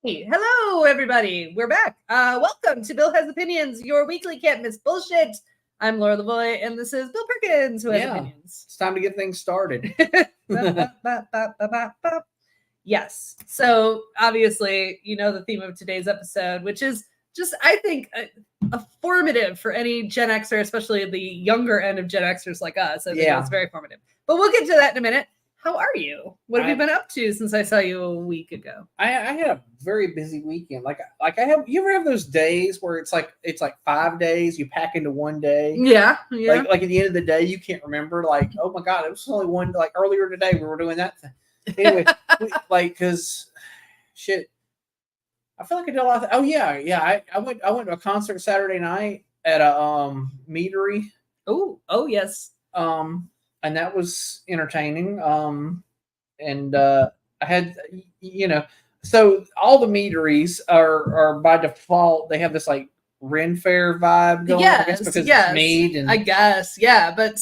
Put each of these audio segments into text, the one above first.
Hello, everybody. We're back. Welcome to Bill Has Opinions, your weekly can't miss bullshit. I'm Laura Lavoie, and this is Bill Perkins, who has opinions. It's time to get things started. Yes. So, obviously, you know the theme of today's episode, which is just, I think, a formative for any Gen Xer, especially the younger end of Gen Xers like us. I think it's very formative. But we'll get to that in a minute. How are you? What have you been up to since I saw you a week ago? I had a very busy weekend. Like I have. You ever have those days where it's like 5 days you pack into one day? Yeah. Like at the end of the day, you can't remember. Like, oh my god, it was only one. Like earlier today, we were doing that thing. Anyway, because shit, I feel like I did a lot. Oh yeah. I went to a concert Saturday night at a meadery. Oh yes. And that was entertaining. And I had, so all the meaderies are by default, they have this like Ren Fair vibe going. Yes, I guess because it's mead. And I guess, but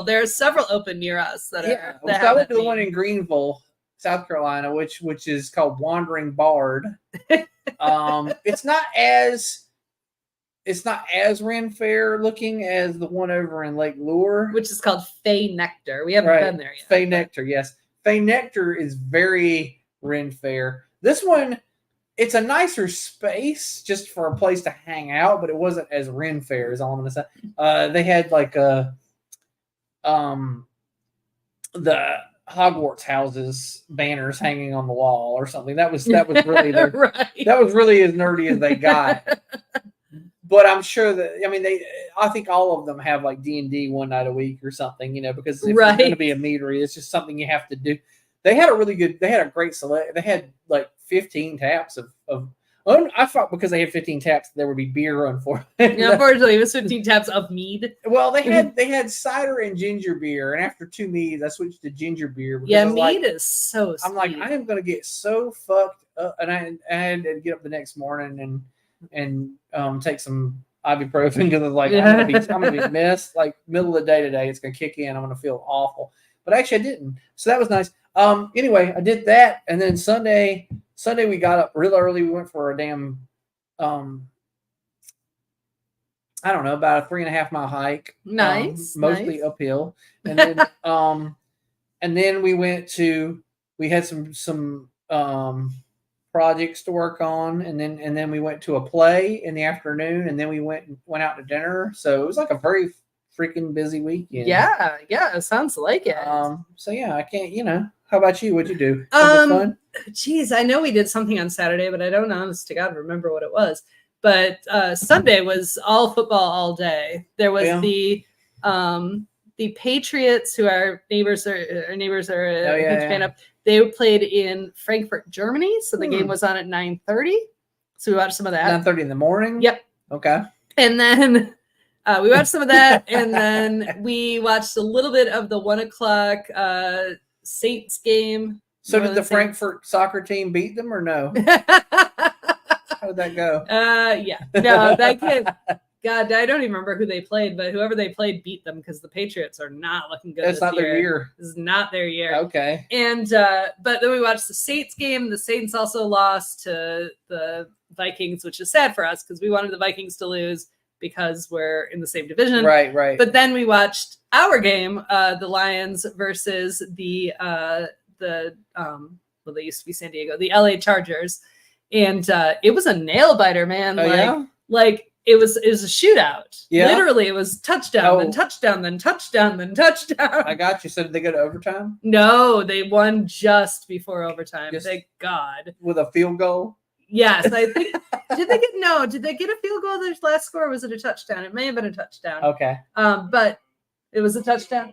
there's several open near us that are. So I went to the one in Greenville, South Carolina, which is called Wandering Bard. It's not as Ren Fair looking as the one over in Lake Lure, which is called Fey Nectar. We haven't been there yet. Fey Nectar, yes. Fey Nectar is very Ren Fair. This one, it's a nicer space just for a place to hang out, but it wasn't as Ren Fair, is all I'm going to say. They had like the Hogwarts houses banners hanging on the wall or something. That was really that was really as nerdy as they got. But I'm sure that I think all of them have like D&D one night a week or something, because if it's going to be a meadery, it's just something you have to do. They had a great select. They had like 15 taps of I thought because they had 15 taps there would be beer run for it. Unfortunately, it was 15 taps of mead. Well, they had cider and ginger beer, and after 2 meads, I switched to ginger beer. Mead is so sweet. I'm like, I am going to get so fucked up, and I had to get up the next morning and take some ibuprofen because like I'm gonna be messed. Like middle of the day today, it's gonna kick in. I'm gonna feel awful. But actually, I didn't. So that was nice. Anyway, I did that, and then Sunday we got up real early. We went for a damn I don't know, about a 3.5 mile hike. Mostly uphill, and then and then we had some projects to work on, and then we went to a play in the afternoon, and then we went out to dinner. So it was like a very freaking busy weekend. Yeah, it sounds like it. So yeah, I can't. How about you? What'd you do? Something fun? Geez, I know we did something on Saturday, but I don't, honest to God, remember what it was. But Sunday was all football all day. There was the Patriots, who our neighbors are a huge fan of. They played in Frankfurt, Germany, so the game was on at 9:30. So we watched some of that. 9:30 in the morning? Yep. Okay. And then we watched some of that, and then we watched a little bit of the 1:00 Saints game. So did the Frankfurt soccer team beat them or no? How did that go? Yeah. No, that kid. God, I don't even remember who they played, but whoever they played beat them because the Patriots are not looking good. It's not their year. This is not their year. Okay. And but then we watched the Saints game. The Saints also lost to the Vikings, which is sad for us because we wanted the Vikings to lose because we're in the same division. Right. But then we watched our game, the Lions versus the they used to be San Diego, the LA Chargers, and it was a nail biter, man. It was a shootout. Yeah. Literally, it was touchdown, then touchdown, then touchdown, then touchdown. I got you. So did they go to overtime? No, they won just before overtime. Thank God. With a field goal? Yes, I think. Did they get a field goal? Their last score, or was it a touchdown? It may have been a touchdown. Okay. But it was a touchdown.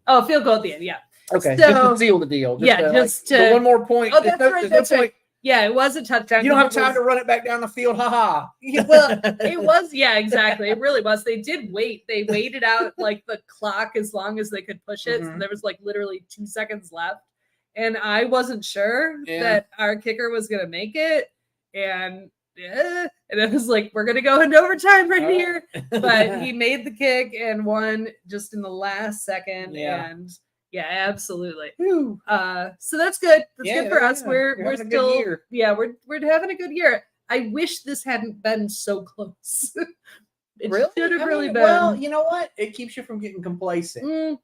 Oh, field goal at the end. Yeah. Okay. So, just to seal the deal. One more point. Oh, that's right. Yeah, it was a touchdown. You don't have time to run it back down the field. Haha. Well, it was. Yeah, exactly. It really was. They did wait. They waited out like the clock as long as they could push it. Mm-hmm. So there was like literally 2 seconds left. And I wasn't sure that our kicker was going to make it. And it was like, we're going to go into overtime here. But he made the kick and won just in the last second. Yeah. And Yeah, absolutely. Whew. So that's good. That's Yeah, good for us. yeah. We're You're having a good still year. we're having a good year. I wish this hadn't been so close. It Really? should have really been. Well, you know what? It keeps you from getting complacent.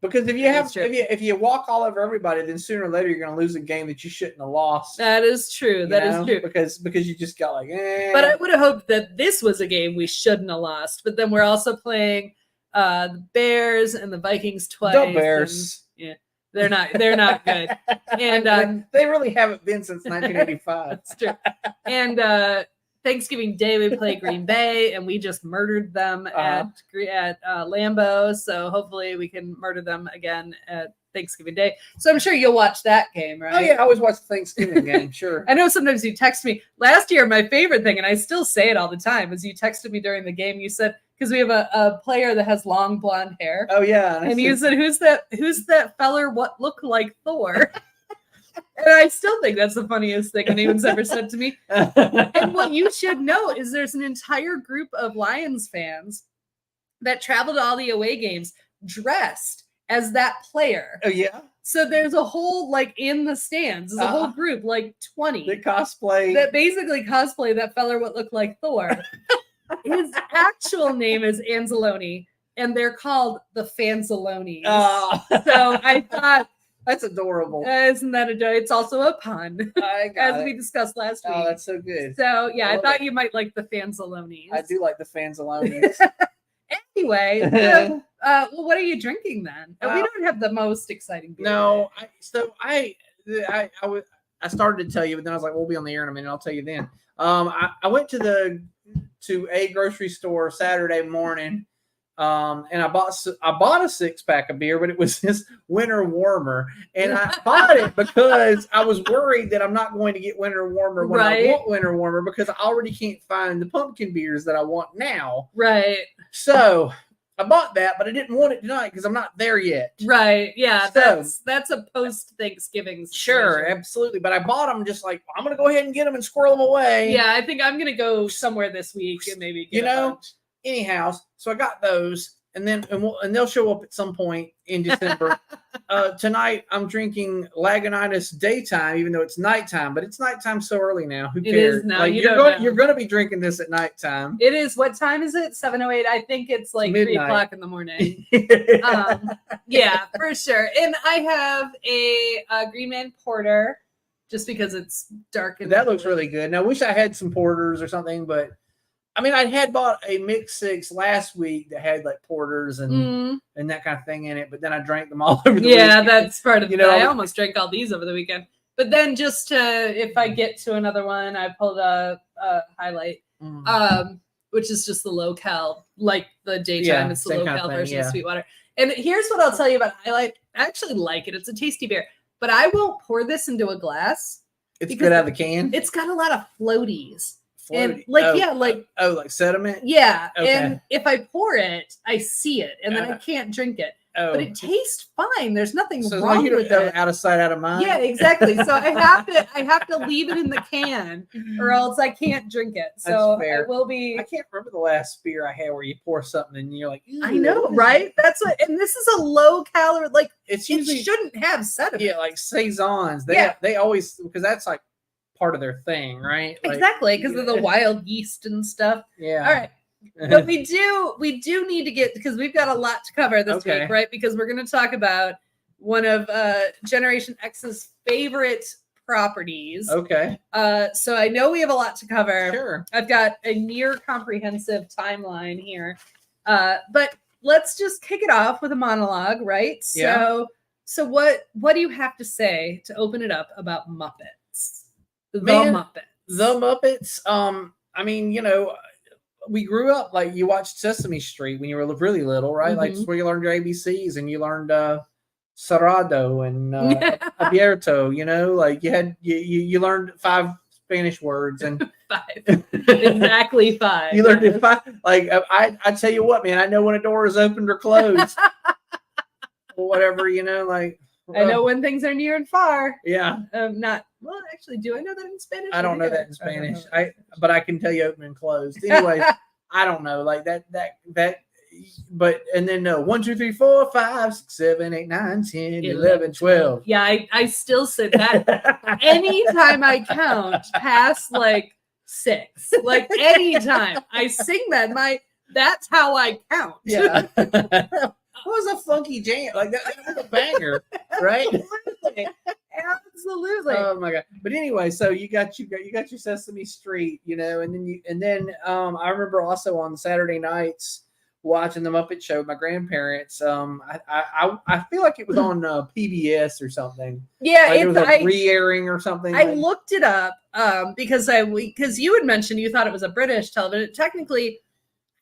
Because if you That is true. if you walk all over everybody, then sooner or later you're going to lose a game that you shouldn't have lost. That is true. That is true. Because you just got like, But I would have hoped that this was a game we shouldn't have lost. But then we're also playing the Bears and the Vikings twice. The Bears. Yeah, they're not good. And they really haven't been since 1985. That's true. And Thanksgiving Day we play Green Bay, and we just murdered them at Lambeau. So hopefully we can murder them again at Thanksgiving Day. So I'm sure you'll watch that game, right? Oh yeah, I always watch the Thanksgiving game. Sure. I know sometimes you text me. Last year, my favorite thing, and I still say it all the time, is you texted me during the game. You said, because we have a player that has long blonde hair. Oh yeah, and you said, "Who's that feller? What look like Thor?" And I still think that's the funniest thing anyone's ever said to me. And what you should know is there's an entire group of Lions fans that travel to all the away games dressed as that player. Oh yeah. So there's a whole, like, in the stands, there's a whole group, like 20. The cosplay. That basically cosplay that feller what looked like Thor. His actual name is Anzalone, and they're called the Fanzalones. Oh. So I thought, that's adorable. Isn't that adorable? It's also a pun, as we discussed last week. Oh, that's so good. So yeah, I thought you might like the Fanzalones. I do like the Fanzalones. Anyway, well, what are you drinking then? We don't have the most exciting beer. No, I started to tell you, but then I was like, we'll be on the air in a minute. I'll tell you then. I went to a grocery store Saturday morning, and I bought a 6-pack of beer, but it was this winter warmer, and I bought it because I was worried that I'm not going to get winter warmer when I want winter warmer, because I already can't find the pumpkin beers that I want now. Right. So I bought that, but I didn't want it tonight because I'm not there yet. Right. Yeah. So, that's a post-Thanksgiving situation. Sure, absolutely. But I bought them just like, I'm going to go ahead and get them and squirrel them away. Yeah, I think I'm going to go somewhere this week and maybe get a bunch. Anyhow, so I got those, and then and they'll show up at some point in December. Tonight I'm drinking Lagunitas Daytime, even though it's nighttime, but it's nighttime so early now. Who cares? It is now. Like, you're going to be drinking this at nighttime. It is. What time is it? 7:08. I think it's like midnight. 3 o'clock in the morning. Yeah, for sure. And I have a Green Man Porter, just because it's dark. That looks really good. Now, I wish I had some porters or something, but I mean, I had bought a mixed 6 last week that had like porters and that kind of thing in it, but then I drank them all over the weekend. That's part of I almost drank all these over the weekend. But then if I get to another one, I pulled a highlight, which is just the low-cal, like the daytime. It's the low-cal version of Sweetwater. And here's what I'll tell you about highlight. I actually like it. It's a tasty beer, but I won't pour this into a glass. It's good out of the can? It's got a lot of floaties. And like sediment. Yeah, okay. And if I pour it, I see it, and then I can't drink it. But it tastes fine. There's nothing wrong with it. Out of sight, out of mind. Yeah, exactly. So I have to leave it in the can, or else I can't drink it. So fair. It will be. I can't remember the last beer I had where you pour something and you're like, I know, right? That's what. And this is a low calorie. Like it shouldn't have sediment. Yeah, like saisons. They always, because that's like part of their thing, right? Like, exactly, because of the wild yeast and stuff. Yeah. All right. But we do need to get, because we've got a lot to cover this week, right? Because we're going to talk about one of Generation X's favorite properties. Okay. So I know we have a lot to cover. Sure. I've got a near comprehensive timeline here. But let's just kick it off with a monologue, right? Yeah. So what do you have to say to open it up about Muppets? The Muppets. I mean, we grew up, like, you watched Sesame Street when you were really little, right? Like, it's where you learned your ABCs and you learned Cerrado and Abierto, like you learned 5 Spanish words and 5. Exactly 5. You learned it 5. Like, I tell you what, man, I know when a door is opened or closed or whatever, like. I know when things are near and far. Yeah. Actually, do I know that in Spanish? I don't know that in Spanish. But I can tell you open and closed. Anyway, I don't know. Like that and then 1, 2, 3, 4, 5, 6, 7, 8, 9, 10, 11, 12. Yeah, I still say that. Anytime I count past like 6, like anytime I sing that, that's how I count. Yeah. That was a funky jam. Like that was a banger, right? Absolutely. Oh my god! But anyway, so you got your Sesame Street, and then I remember also on Saturday nights watching the Muppet Show with my grandparents. I feel like it was on PBS or something. Yeah, like it was a re-airing or something. I looked it up because you had mentioned you thought it was a British television. Technically,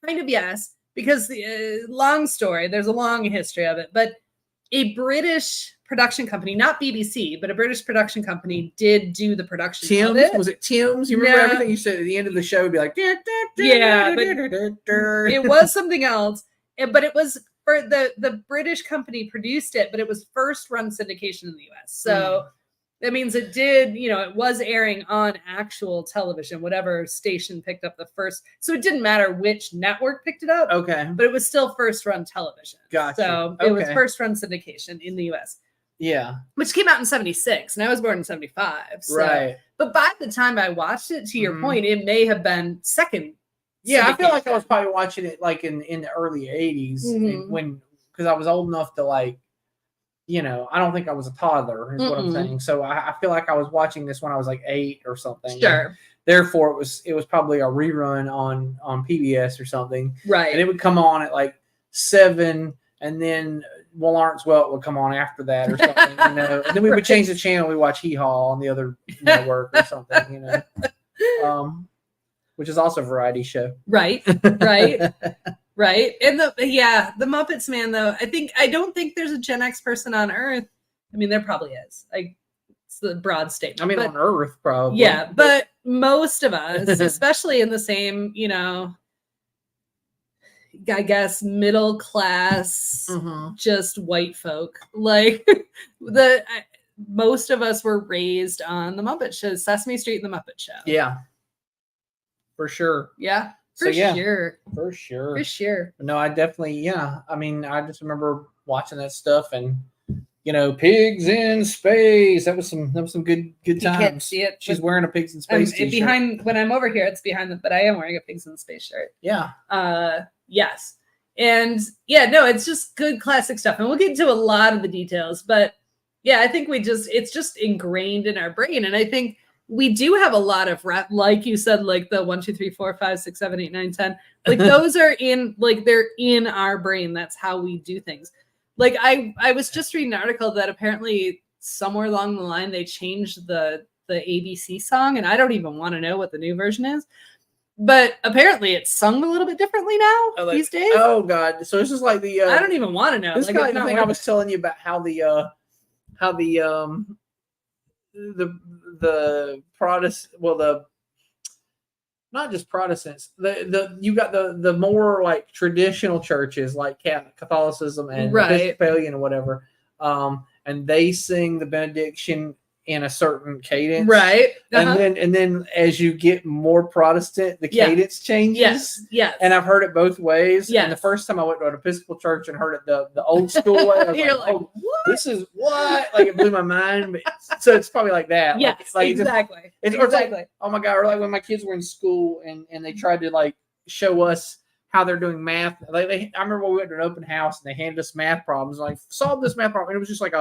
kind of yes, because the long story. There's a long history of it, but a British production company, not BBC, but a British production company did do the production. Tim's? Was it Tim's? You remember everything you said at the end of the show would be like, yeah, but it was something else. But it was for the British company produced it, but it was first run syndication in the US. So that means it did, it was airing on actual television, whatever station picked up the first. So it didn't matter which network picked it up. Okay. But it was still first run television. Gotcha. So it was first run syndication in the US. Yeah. Which came out in 76, and I was born in 75. So. Right. But by the time I watched it, to your point, it may have been second. Yeah, I feel like I was probably watching it like in the early 80s because I was old enough to like, I don't think I was a toddler is what I'm saying. So I feel like I was watching this when I was like 8 or something. Sure. And therefore, it was probably a rerun on PBS or something. Right. And it would come on at like 7, and then Will Lawrence Welk would come on after that or something, And then we would change the channel. We watch Hee Haw on the other network or something, which is also a variety show. Right. Right. And the Muppets, man, though, I don't think there's a Gen X person on Earth. I mean, there probably is. It's the broad statement. I mean, on Earth, probably. Yeah, but most of us, especially in the same, I guess middle class, just white folk. Like most of us were raised on the Muppet Show, Sesame Street and the Muppet Show. Yeah, for sure. Yeah, for sure. No, I definitely. Yeah, I mean, I just remember watching that stuff and. Pigs in space. That was some good times. You can't see it. She's wearing a Pigs in Space t-shirt. Behind when I'm over here, it's behind them, but I am wearing a Pigs in Space shirt. Yeah. Yes. And no, it's just good classic stuff. And we'll get into a lot of the details, but yeah, I think it's just ingrained in our brain. And I think we do have a lot of like you said, like the 1, 2, 3, 4, 5, 6, 7, 8, 9, 10. Like those are they're in our brain. That's how we do things. Like I was just reading an article that apparently somewhere along the line they changed the ABC song, and I don't even want to know what the new version is. But apparently it's sung a little bit differently now these days. Oh God! So this is like the I don't even want to know. This like the thing I was telling you about how the Protestant, not just Protestants, you got the more like traditional churches like Catholicism and Episcopalian or whatever, and they sing the benediction in a certain cadence, right? And then as you get more Protestant, the cadence changes. Yes. And I've heard it both ways. Yes. And the first time I went to an Episcopal church and heard it the old school way, I was like, oh, what? This is what? Like it blew my mind. But, so it's probably like that. Yes, like exactly. It's like, oh my God, or like when my kids were in school and they tried to like show us how they're doing math. I remember when we went to an open house and they handed us math problems, like solve this math problem. And it was just like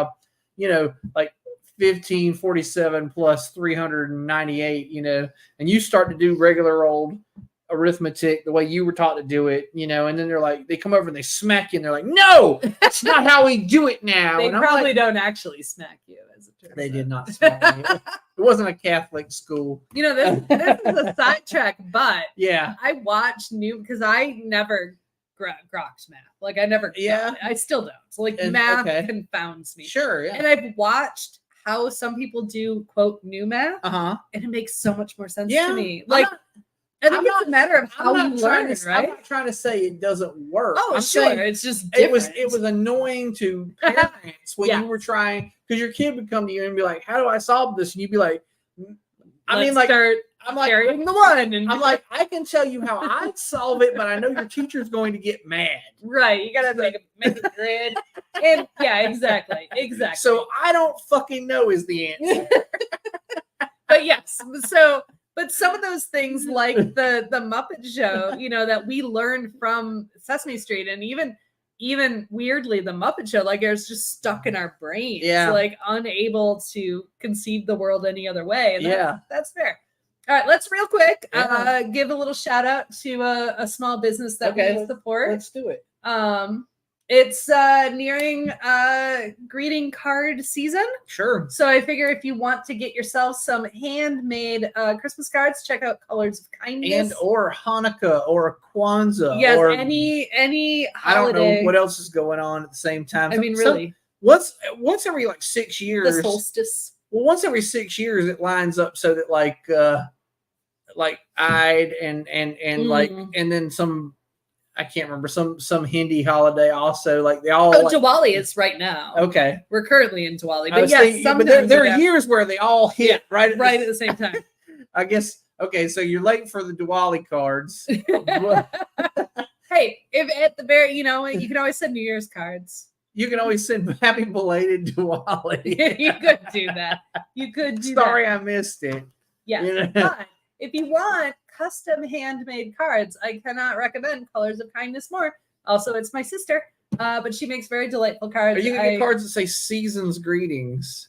like 1547 plus 398, and you start to do regular old arithmetic the way you were taught to do it, and then they're like, they come over and they smack you and they're like, no, that's not how we do it now. They and probably don't actually smack you, as it turns out. They did not smack me. It wasn't a Catholic school. This is a sidetrack, but yeah, I watched because I never grokked math. Like I never, I still don't. So like math confounds me. Sure, yeah. And I've watched how some people do quote new math, and it makes so much more sense to me. Like, I think it's a matter of how you learn it, right? I'm not trying to say it doesn't work. Oh, sure, it's just different. It was annoying to parents when you were trying, because your kid would come to you and be like, "How do I solve this?" And you'd be like, I mean, like, start carrying the one. And I'm like, I can tell you how I'd solve it, but I know your teacher's going to get mad. Right. You got to make a grid. And yeah, exactly. So I don't fucking know is the answer. But yes, but some of those things like the Muppet Show, you know, that we learned from Sesame Street, and even weirdly the Muppet Show, like, it's just stuck in our brains, like unable to conceive the world any other way. And that's fair. All right, let's real quick give a little shout out to a small business that we support. Let's do it. It's nearing greeting card season. Sure. So I figure if you want to get yourself some handmade Christmas cards, check out Colors of Kindness. And or Hanukkah or Kwanzaa. Yes, or any holiday. I don't know what else is going on at the same time. I mean, really. Once every like 6 years. The solstice. Well, once every 6 years it lines up so that like Eid and like, and then some, I can't remember, some Hindi holiday also, like they all. Oh, Diwali is right now. Okay, we're currently in Diwali, but yes, but there are years where they all hit right at the same time. I guess. Okay, so you're late for the Diwali cards. Hey, if at the very, you know, you can always send New Year's cards. You can always send happy belated Diwali. You could do that. You could do Sorry, that. I missed it. Yeah, you know? But if you want custom handmade cards, I cannot recommend Colors of Kindness more. Also, it's my sister, but she makes very delightful cards. Are you gonna get cards that say season's greetings?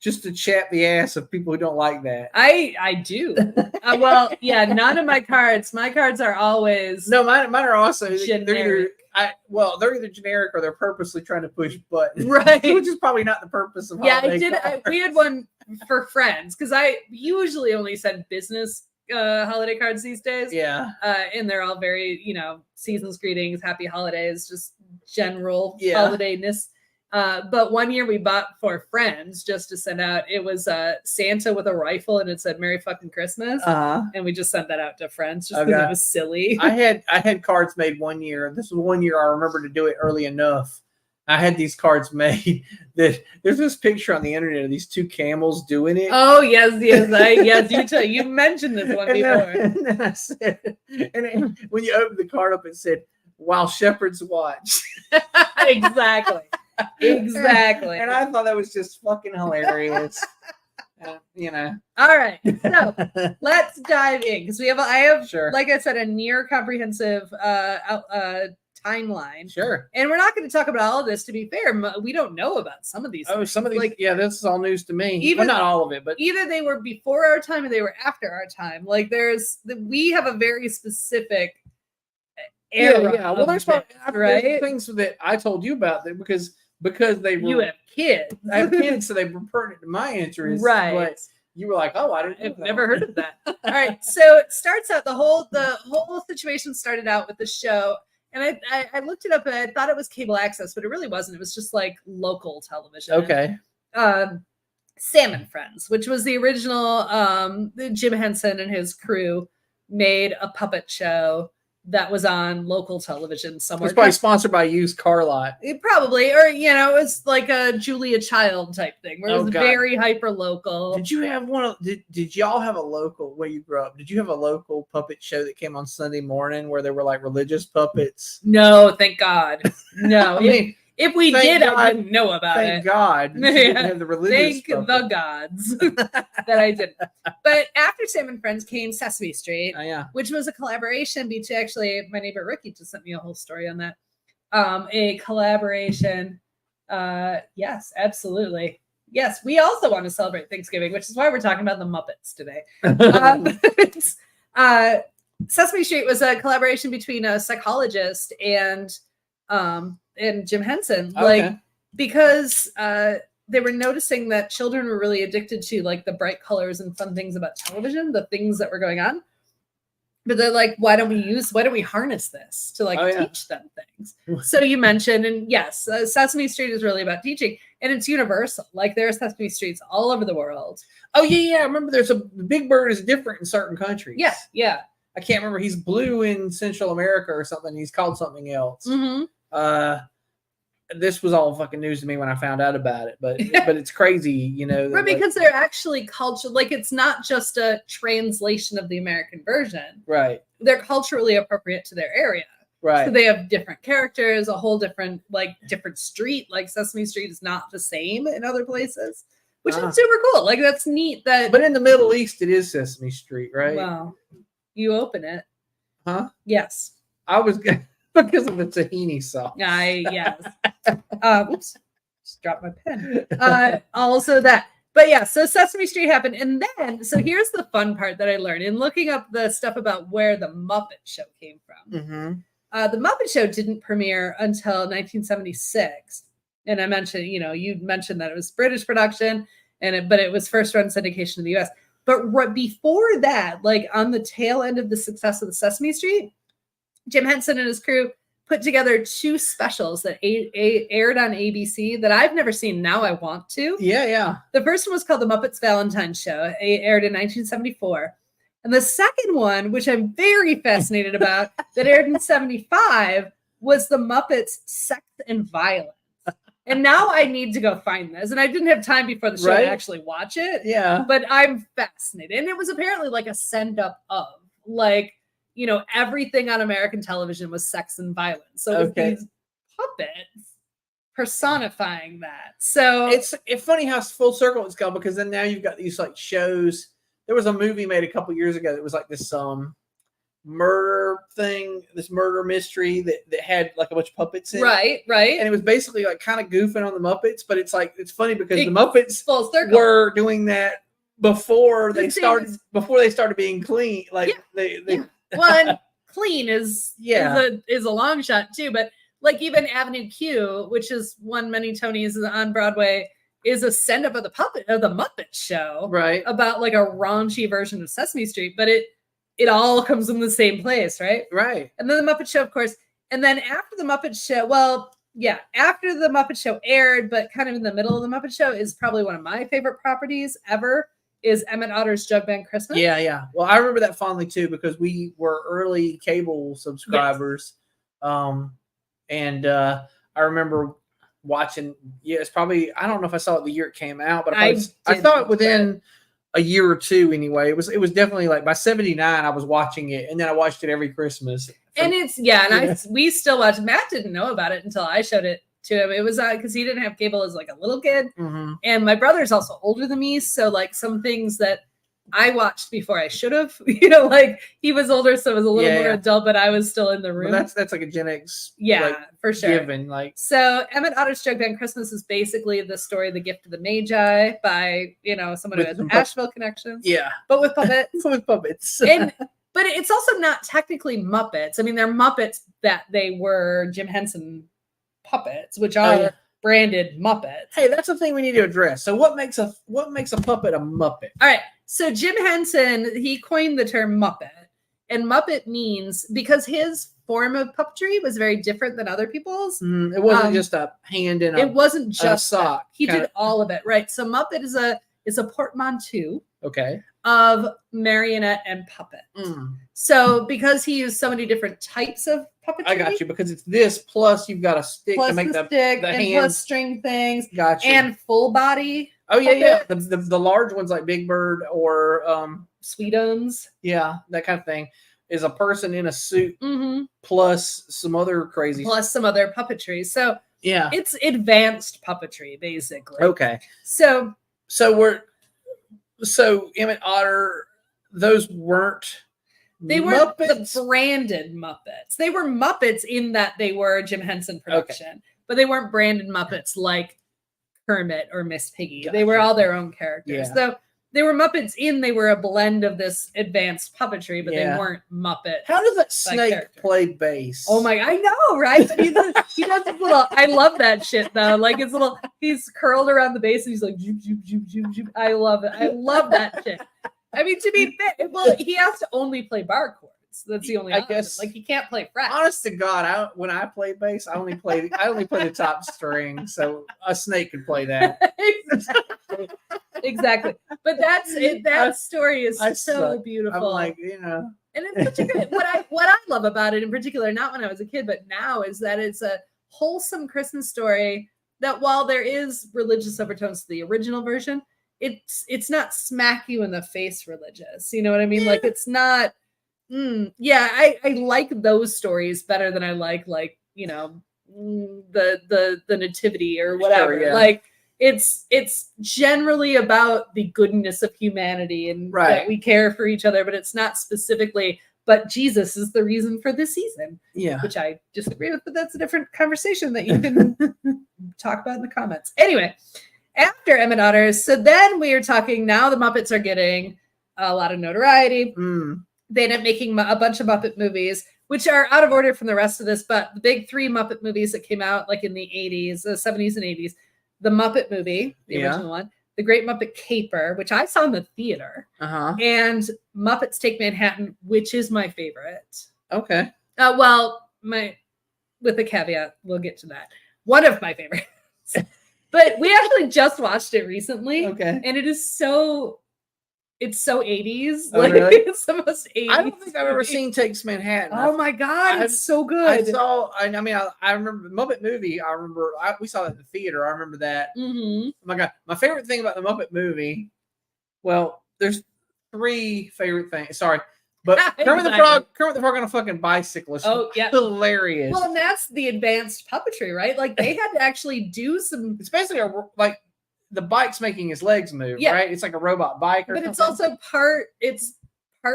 Just to chat the ass of people who don't like that. I do. Well, yeah, none of my cards. My cards are always mine are also generic. They're either generic or they're purposely trying to push buttons, right? Which is probably not the purpose of. We had one for friends because I usually only send business holiday cards these days. Yeah, and they're all very, you know, season's greetings, happy holidays, just general holidayness. But one year we bought for friends just to send out. It was Santa with a rifle and it said "Merry fucking Christmas," and we just sent that out to friends just because it was silly. I had cards made one year. This was one year I remember to do it early enough. I had these cards made that there's this picture on the internet of these two camels doing it. Oh yes, you mentioned this one before. And then I said, and when you opened the card up, it said, "While shepherds watch." Exactly. Exactly. And I thought that was just fucking hilarious. You know. All right. So let's dive in because I have, like I said, a near comprehensive timeline. Sure. And we're not going to talk about all of this. To be fair, we don't know about some of these. Oh, some of these. Like, this is all news to me. Even not all of it, but either they were before our time or they were after our time. Like we have a very specific era. Yeah. Well, there's things that I told you about that because they were. You have kids. I have kids, so they were pertinent to my interests. Right. But you were like, "Oh, I've never heard of that." All right. So it starts out the whole situation started out with the show, and I looked it up and I thought it was cable access, but it really wasn't. It was just like local television. Okay. Sam and Friends, which was the original. Jim Henson and his crew made a puppet show that was on local television somewhere. It was probably sponsored by a used car lot. Probably, or you know, it was like a Julia Child type thing where it was very hyper local. Did you have one? Did y'all have a local where you grew up? Did you have a local puppet show that came on Sunday morning where there were like religious puppets? No, thank God. No, I mean, if we did, I didn't know about it. Thank God. Yeah. The religious thank the gods that I didn't. But after Sam and Friends came Sesame Street, which was a collaboration between, actually, my neighbor Ricky just sent me a whole story on that. A collaboration. Yes, absolutely. Yes, we also want to celebrate Thanksgiving, which is why we're talking about the Muppets today. Sesame Street was a collaboration between a psychologist and Jim Henson, because they were noticing that children were really addicted to like the bright colors and fun things about television, the things that were going on. But they're like, why don't we harness this to teach them things? So you mentioned, and yes, Sesame Street is really about teaching, and it's universal. Like there are Sesame Streets all over the world. Oh yeah. I remember the Big Bird is different in certain countries. Yeah. I can't remember. He's blue in Central America or something. He's called something else. Mm-hmm. this was all fucking news to me when I found out about it, but it's crazy, you know. Right, because they're actually like it's not just a translation of the American version. Right. They're culturally appropriate to their area. Right. So they have different characters, a whole different street. Like Sesame Street is not the same in other places, which is super cool. Like that's neat. But in the Middle East, it is Sesame Street, right? Well, you open it. Huh? Yes. I was because of the tahini sauce. Yes. Oops, just dropped my pen. Also that. But yeah, so Sesame Street happened. And then, so here's the fun part that I learned in looking up the stuff about where the Muppet Show came from. Mm-hmm. The Muppet Show didn't premiere until 1976. And I mentioned, you mentioned that it was British production, but it was first run syndication in the US. But right before that, like on the tail end of the success of the Sesame Street, Jim Henson and his crew put together 2 specials that aired on ABC that I've never seen. Now I want to. Yeah. The first one was called The Muppets Valentine Show. It aired in 1974. And the second one, which I'm very fascinated about, that aired in 75, was The Muppets Sex and Violence. And now I need to go find this. And I didn't have time before the show to actually watch it. Yeah. But I'm fascinated. And it was apparently like a send up of, like, everything on American television was sex and violence. So it was these puppets personifying that. So it's funny how funny circle it's gone, because then now you've got these like shows. There was a movie made a couple years ago that was like this murder thing, this murder mystery that had like a bunch of puppets in it. Right. And it was basically like kind of goofing on the Muppets, but it's like, it's funny because the Muppets were doing that before they started being clean. Like One clean is a long shot too, but like even Avenue Q, which is won many Tonys on Broadway, is a send up of the Muppet Show, right? About like a raunchy version of Sesame Street, but it all comes from the same place, right? Right. And then the Muppet Show, of course, and then after the Muppet Show, after the Muppet Show aired, but kind of in the middle of the Muppet Show, is probably one of my favorite properties ever. Is Emmett Otter's Jug Band Christmas. Yeah. Well, I remember that fondly too, because we were early cable subscribers. Yes. I remember watching, it's probably, I don't know if I saw it the year it came out, but I saw it within a year or two anyway. It was definitely like by 79, I was watching it, and then I watched it every Christmas. And we still watch. Matt didn't know about it until I showed it to him. It was because he didn't have cable as like a little kid, and my brother's also older than me, so like some things that I watched before I should have, like he was older, so it was a little more adult, but I was still in the room. Well, that's like a Gen X, for sure. Given, so Emmett Otter's Jug Band Christmas is basically the story of The Gift of the Magi by someone who has Asheville connections, but with puppets, but it's also not technically Muppets. I mean, they're Muppets that they were Jim Henson puppets, which are branded Muppets. Hey, that's the thing we need to address. So what makes a puppet a Muppet? All right. So Jim Henson, he coined the term Muppet, and Muppet means, because his form of puppetry was very different than other people's. It wasn't just a hand in it wasn't just a sock. He did all of it, right? So Muppet is a portmanteau. Okay. Of marionette and puppet. So because he used so many different types of puppetry. I got you, because it's this plus you've got a stick to make the stick and hands. plus string things. Gotcha. And full body. Oh yeah. The large ones like Big Bird or Sweetums. Yeah, that kind of thing. Is a person in a suit plus some other crazy. Plus some other puppetry. So yeah. It's advanced puppetry, basically. Okay. So Emmett Otter, those weren't. They weren't the branded Muppets. They were Muppets in that they were Jim Henson production, but they weren't branded Muppets like Kermit or Miss Piggy. Gotcha. They were all their own characters. Yeah. So they were Muppets they were a blend of this advanced puppetry, but they weren't Muppet. How does that snake play bass? Oh my, I know, right? He does his little, I love that shit though. Like his little, he's curled around the base and he's like, zoop, zoop, zoop, zoop, zoop. I love it. I love that shit. I mean, to be fair, well, he has to only play bar chords. That's the only. I guess, like, he can't play frets. Honest to God, when I play bass, I only play the top string, so a snake could play that. Exactly. But that's it. That story is so beautiful. I'm like, and it's such a good. What I love about it in particular, not when I was a kid, but now, is that it's a wholesome Christmas story that while there is religious overtones to the original version, it's not smack you in the face religious. You know what I mean? Like it's not. I like those stories better than I like the nativity or whatever. Sure, yeah. Like it's generally about the goodness of humanity and that we care for each other, but it's not specifically. But Jesus is the reason for this season. Yeah. Which I disagree with, but that's a different conversation that you can talk about in the comments. Anyway, after Emmett Otters, so then we are talking, now the Muppets are getting a lot of notoriety. They end up making a bunch of Muppet movies, which are out of order from the rest of this, but the big 3 Muppet movies that came out like in the 80s, the 70s and 80s, the Muppet movie, the original one, The Great Muppet Caper, which I saw in the theater, and Muppets Take Manhattan, which is my favorite. Okay. With the caveat, we'll get to that. One of my favorites. But we actually just watched it recently. Okay. And it's so 80s. Oh, really? It's the most 80s. I don't think I've ever seen Takes Manhattan. Oh my God, it's so good. I remember the Muppet movie. We saw that in the theater. I remember that. Oh my God. My favorite thing about the Muppet movie, well, there's 3 favorite things. Sorry. But Kermit the Frog on a fucking bicycle is hilarious. Well, and that's the advanced puppetry, right? Like they had to actually do some. It's basically like the bike's making his legs move, right? It's like a robot bike, but it's also part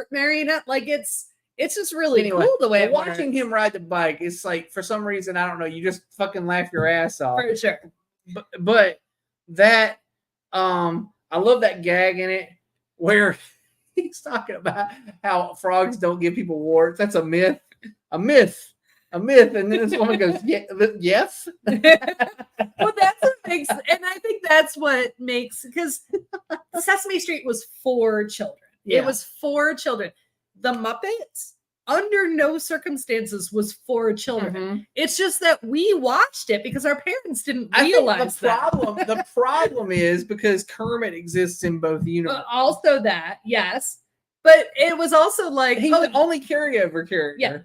marionette. Like it's just really cool the way watching him ride the bike. It's like for some reason I don't know. You just fucking laugh your ass off for sure. But that I love that gag in it where. He's talking about how frogs don't give people warts. That's a myth. And then this woman goes, yes. Well, that's what makes, and I think that's what makes, because Sesame Street was for children. Yeah. It was for children. The Muppets, under no circumstances, was for children. It's just that we watched it because our parents didn't realize that. The problem is because Kermit exists in both universes. Also that, yes. But it was also like... He's the only carryover character. Yeah.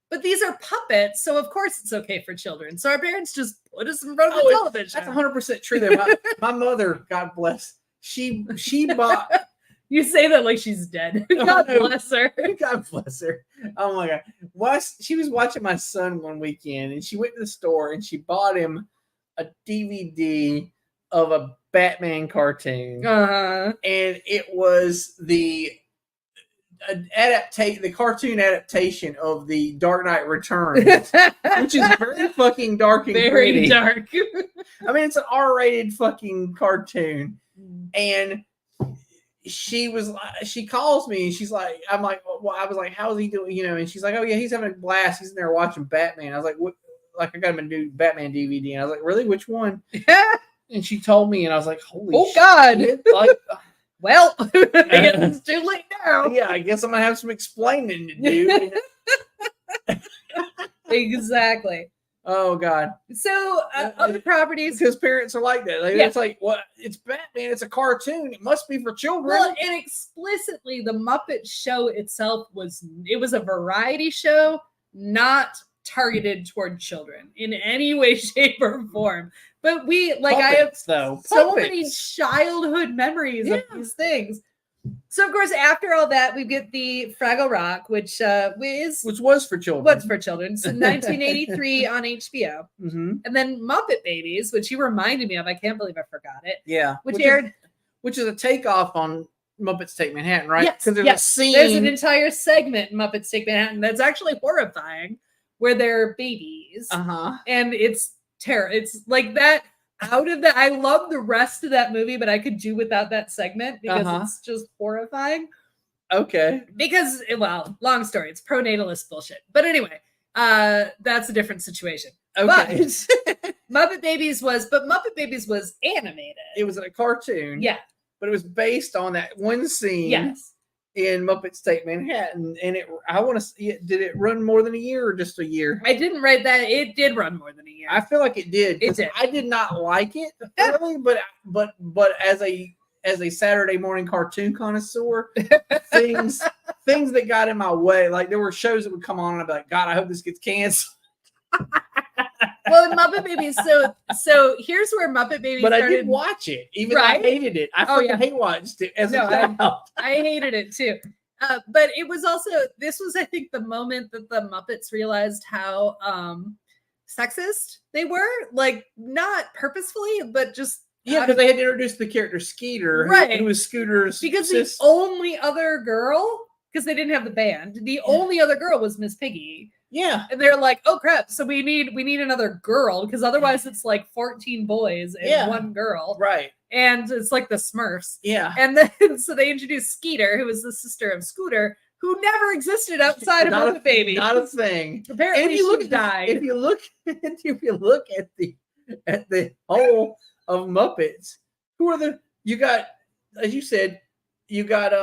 But these are puppets, so of course it's okay for children. So our parents just put us in front of the television. That's 100% true there. My mother, God bless, she bought... You say that like she's dead. God bless her. God bless her. Oh my God. She was watching my son one weekend and she went to the store and she bought him a DVD of a Batman cartoon. And it was the cartoon adaptation of the Dark Knight Returns, which is very fucking dark and very dark. I mean, it's an R-rated fucking cartoon. And she calls me and she's like, I'm like, well, I was like, how's he doing? And she's like, oh yeah, he's having a blast. He's in there watching Batman. I was like, what? Like, I got him a new Batman DVD. And I was like, really? Which one? And she told me, and I was like, holy God. Like, well, it's too late now. Yeah, I guess I'm going to have some explaining to do. Exactly. Oh God. So other properties, because parents are like that. It's like, well, it's Batman. It's a cartoon. It must be for children. Well, and explicitly, the Muppet Show itself was a variety show, not targeted toward children in any way, shape, or form. But I have so many childhood memories of these things. So of course, after all that, we get the Fraggle Rock, which was for children. What's for children? So 1983 on HBO, and then Muppet Babies, which you reminded me of. I can't believe I forgot it. Yeah, which aired, which is a takeoff on Muppets Take Manhattan, right? Yes, there's a scene. There's an entire segment in Muppets Take Manhattan that's actually horrifying, where they're babies, and it's terror. It's like that. Out of that, I love the rest of that movie, but I could do without that segment because it's just horrifying. Okay. Because, well, long story. It's pronatalist bullshit. But anyway, that's a different situation. Okay. But Muppet Babies was animated. It was a cartoon. Yeah. But it was based on that one scene. Yes. In Muppets Take Manhattan, and did it run more than a year or just a year? I didn't write that. It did run more than a year. I feel like it did. It did. I did not like it really, but as a Saturday morning cartoon connoisseur, things that got in my way, like there were shows that would come on and I'd be like, God, I hope this gets canceled. Well, Muppet Babies. So here's where Muppet Babies. But started. I did watch it, even though I hated it. I fucking hate watched it as a child. I hated it too. But it was also, this was, I think, the moment that the Muppets realized how sexist they were. Like, not purposefully, but just. Yeah, because they had introduced the character Skeeter, who was Scooter's because sister. The only other girl, because they didn't have the band, the only other girl was Miss Piggy. Yeah. And they're like, oh crap, so we need another girl, because otherwise it's like 14 boys and one girl. Right. And it's like the Smurfs. Yeah. And then so they introduced Skeeter, who was the sister of Scooter, who never existed outside of Muppet Baby. Not a thing. Apparently she died. If you look at the whole of Muppets, who are you got, as you said, you got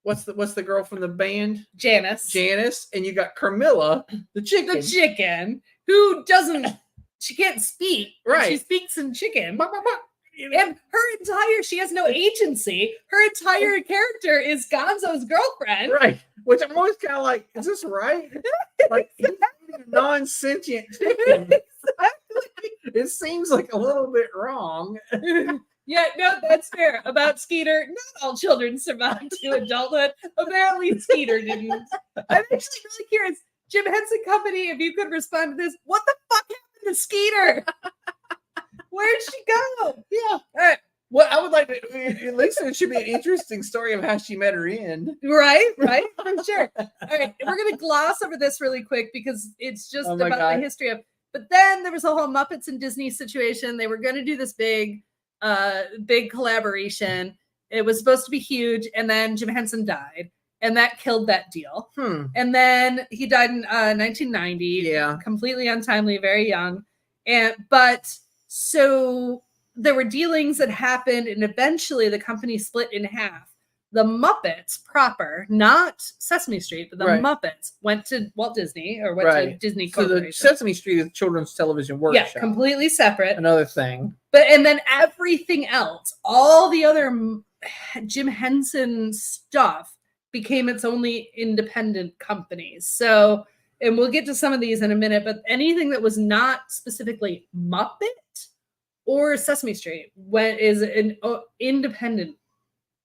what's the girl from the band? Janice, and you got Carmilla, the chicken, who she can't speak. Right. She speaks in chicken. And she has no agency. Her entire character is Gonzo's girlfriend. Right. Which I'm always kind of like, is this right? Like, he's a non-sentient chicken. It seems like a little bit wrong. Yeah, no, that's fair. About Skeeter, not all children survive to adulthood. Apparently, Skeeter didn't. I'm actually really curious, Jim Henson Company, if you could respond to this, what the fuck happened to Skeeter? Where'd she go? Yeah. All right. Well, I would like to, at least it should be an interesting story of how she met her end. Right, for sure. All right, we're going to gloss over this really quick because it's just about the history of. But then there was a whole Muppets and Disney situation. They were going to do this big collaboration. It was supposed to be huge, and then Jim Henson died, and that killed that deal. And then he died in 1990. Yeah, completely untimely, very young. But so there were dealings that happened, and eventually the company split in half. The Muppets proper, not Sesame Street, but the Muppets went to Walt Disney or went to Disney Corporation. So the Sesame Street is children's television workshop. Yeah, completely separate. Another thing. And then everything else, all the other Jim Henson stuff became its only independent companies. So, and we'll get to some of these in a minute, but anything that was not specifically Muppet or Sesame Street is an independent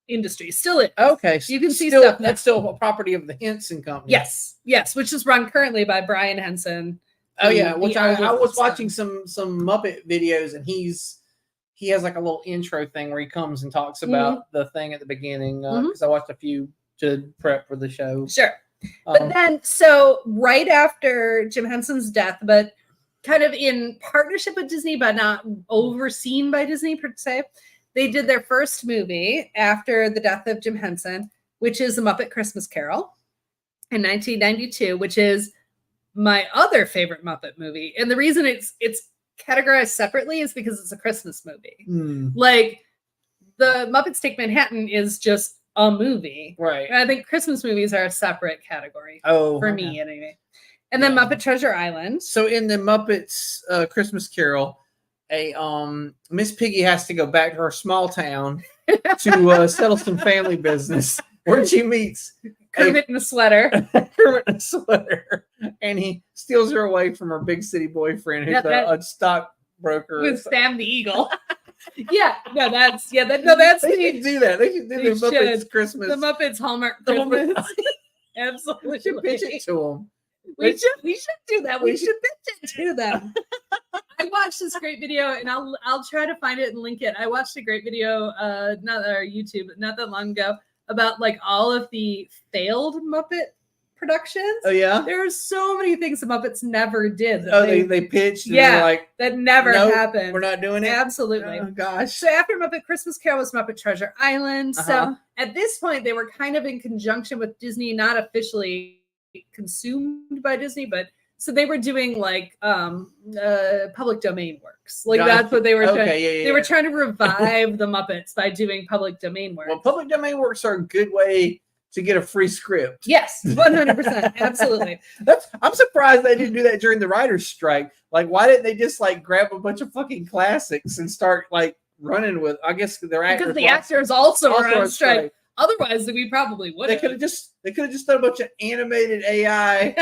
industry. Still it. Okay. You can see stuff. That's still a property of the Henson Company. Yes, which is run currently by Brian Henson. Oh yeah, which I was watching some Muppet videos, and he has like a little intro thing where he comes and talks about the thing at the beginning, because I watched a few to prep for the show. Sure. But then, so right after Jim Henson's death, but kind of in partnership with Disney, but not overseen by Disney per se, they did their first movie after the death of Jim Henson, which is The Muppet Christmas Carol in 1992, which is my other favorite Muppet movie. And the reason it's categorized separately is because it's a Christmas movie. Like, the Muppets Take Manhattan is just a movie. Right. And I think Christmas movies are a separate category for me anyway. And then Muppet Treasure Island. So in the Muppets Christmas Carol, Miss Piggy has to go back to her small town to settle some family business, where she meets Kermit in a sweater. And he steals her away from her big city boyfriend, who's a stockbroker with Sam the Eagle. That's they should do that. They should do the Muppets Christmas. The Muppets Hallmark Christmas. Absolutely. We should pitch it to them. We should do that. We should pitch it to them. I watched this great video, and I'll try to find it and link it. I watched a great video, not on YouTube, not that long ago, about like all of the failed Muppet productions. Oh yeah, there are so many things the Muppets never did. They pitched. And like, that never happened. We're not doing it. Absolutely. Oh gosh. So after Muppet Christmas Carol was Muppet Treasure Island. So at this point, they were kind of in conjunction with Disney, not officially consumed by Disney, but so they were doing like public domain works. Like that's what they were trying. They were trying to revive the Muppets by doing public domain works. Well, public domain works are a good way to get a free script. Yes, 100%. Absolutely. I'm surprised they didn't do that during the writer's strike. Like, why didn't they just like grab a bunch of fucking classics and start like running with? I guess their actors. Because the actors also were on strike. Otherwise, we probably would. They could have just done a bunch of animated AI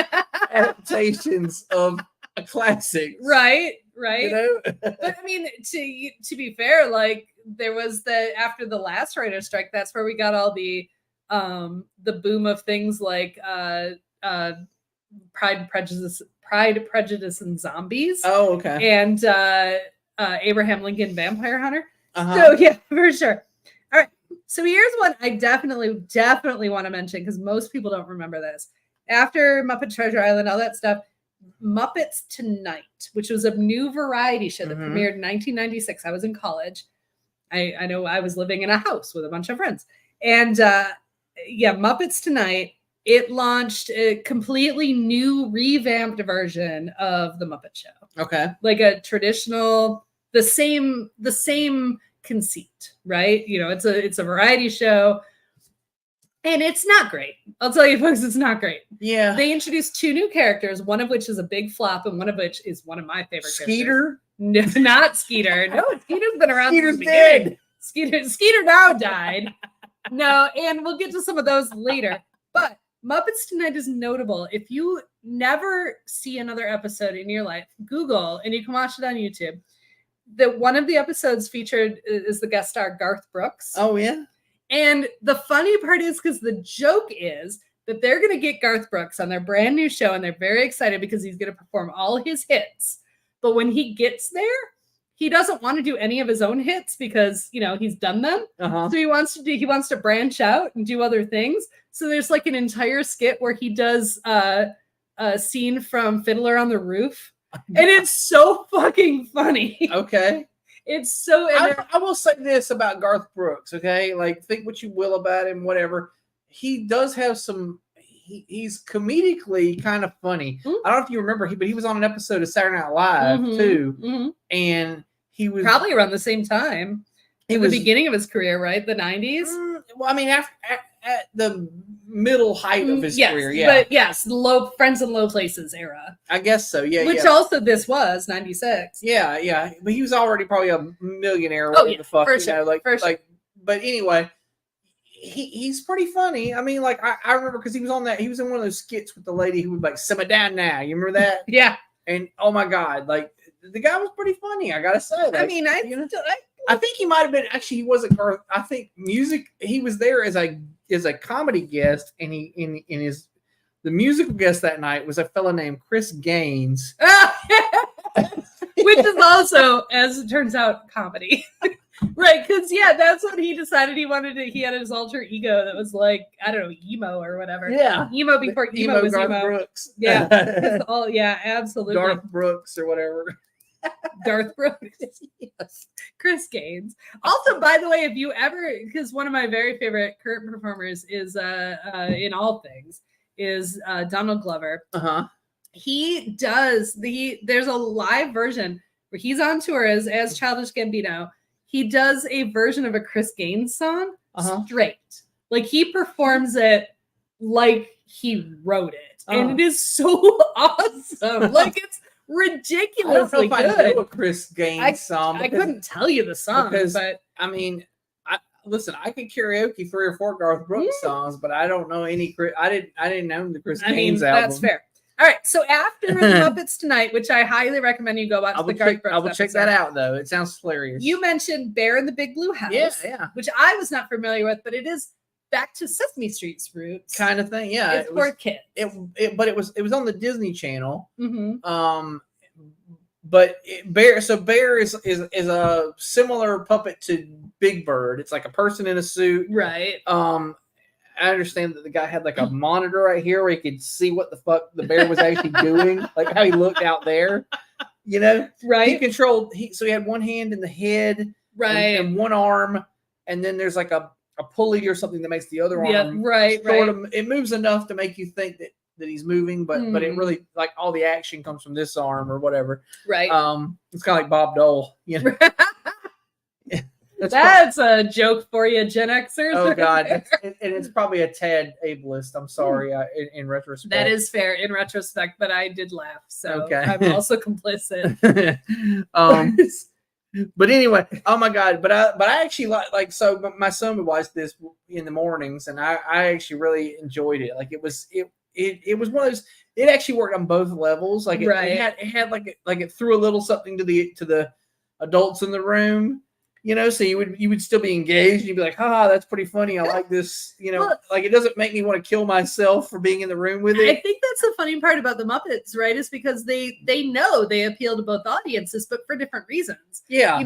adaptations of a classic, right? You know, But I mean, to be fair, like there was after the last writer's strike, that's where we got all the boom of things like Pride, Prejudice, and Zombies. Oh, okay. And Abraham Lincoln Vampire Hunter. Uh-huh. So yeah, for sure. All right. So here's one I definitely want to mention because most people don't remember this. After Muppet Treasure Island, all that stuff, Muppets Tonight, which was a new variety show that premiered in 1996. I was in college. I know I was living in a house with a bunch of friends. And Muppets Tonight, it launched a completely new revamped version of the Muppet Show. Okay. Like a traditional, the same conceit, right? You know, it's a variety show. And it's not great. I'll tell you folks, it's not great. Yeah. They introduced 2 new characters, one of which is a big flop and one of which is one of my favorite Skeeter? characters. No, not Skeeter. No, Skeeter's been around. Skeeter's dead. Skeeter now died. No, and we'll get to some of those later. But Muppets Tonight is notable. If you never see another episode in your life, Google, and you can watch it on YouTube. That one of the episodes featured is the guest star Garth Brooks. Oh, yeah? And the funny part is because the joke is that they're going to get Garth Brooks on their brand new show and they're very excited because he's going to perform all his hits. But when he gets there, he doesn't want to do any of his own hits because, you know, he's done them. Uh-huh. So he wants to branch out and do other things. So there's like an entire skit where he does a scene from Fiddler on the Roof. And it's so fucking funny. Okay. It's so. I will say this about Garth Brooks, okay? Like, think what you will about him, whatever. He does have some. He's comedically kind of funny. Mm-hmm. I don't know if you remember, but he was on an episode of Saturday Night Live too, and he was probably around the same time. It was the beginning of his career, right? The 90s. Well, I mean, at the middle height of his career, yeah. But yes, low Friends in Low Places era. I guess so, yeah. Which also this was 96. Yeah. But he was already probably a millionaire. Oh yeah, the fuck, for sure. But anyway, he's pretty funny. I mean, like I remember because he was in one of those skits with the lady who would like simmer down now. You remember that? Yeah. And oh my god, like the guy was pretty funny. I gotta say. Like, I mean, I think he might have been. Actually, he wasn't. I think music. He was there as a comedy guest, and the musical guest that night was a fella named Chris Gaines, which is also, as it turns out, comedy, right? Because that's what he decided he wanted to. He had his alter ego that was like, I don't know, emo or whatever. Yeah, emo before emo was Garth emo. Brooks. Yeah, absolutely. Garth Brooks or whatever. Garth Brooks. Yes. Chris Gaines. Also, by the way, if you ever, because one of my very favorite current performers is in all things is Donald Glover. Uh-huh. He does there's a live version where he's on tour as Childish Gambino. He does a version of a Chris Gaines song straight. Like he performs it like he wrote it. And it is so awesome. Like it's ridiculously good. I know a Chris Gaines song. I couldn't tell you the song, but I mean, I could karaoke 3 or 4 Garth Brooks songs, but I don't know any. I didn't know the Chris Gaines album. That's fair. All right, so after the Muppets Tonight, which I highly recommend you go watch the Garth Brooks. I will check that out though. It sounds hilarious. You mentioned Bear in the Big Blue House, yeah, which I was not familiar with, but it is back to Sesame Street's roots kind of thing. Yeah, it's for kids. But it was on the Disney Channel. Mm-hmm. But Bear is a similar puppet to Big Bird. It's like a person in a suit, right? I understand that the guy had like a monitor right here where he could see what the fuck the bear was actually doing, like how he looked out there. You know, right? He controlled. So he had one hand in the head, right, and one arm, and then there's like a pulley or something that makes the other arm, right. It moves enough to make you think that he's moving, but it really, like, all the action comes from this arm or whatever. Right. It's kind of like Bob Dole, you know. That's a joke for you, Gen Xers. Oh God, and it's probably a tad ableist. I'm sorry. In retrospect, that is fair in retrospect, but I did laugh, so okay. I'm also complicit. But anyway, oh my God! But I actually like so. My son would watch this in the mornings, and I actually really enjoyed it. Like it it was one of those. It actually worked on both levels. Like it had like it threw a little something to the adults in the room. So you would still be engaged. You'd be like, that's pretty funny. I like this. Well, like it doesn't make me want to kill myself for being in the room with it. I think that's the funny part about the Muppets, right? Is because they know they appeal to both audiences, but for different reasons. Yeah.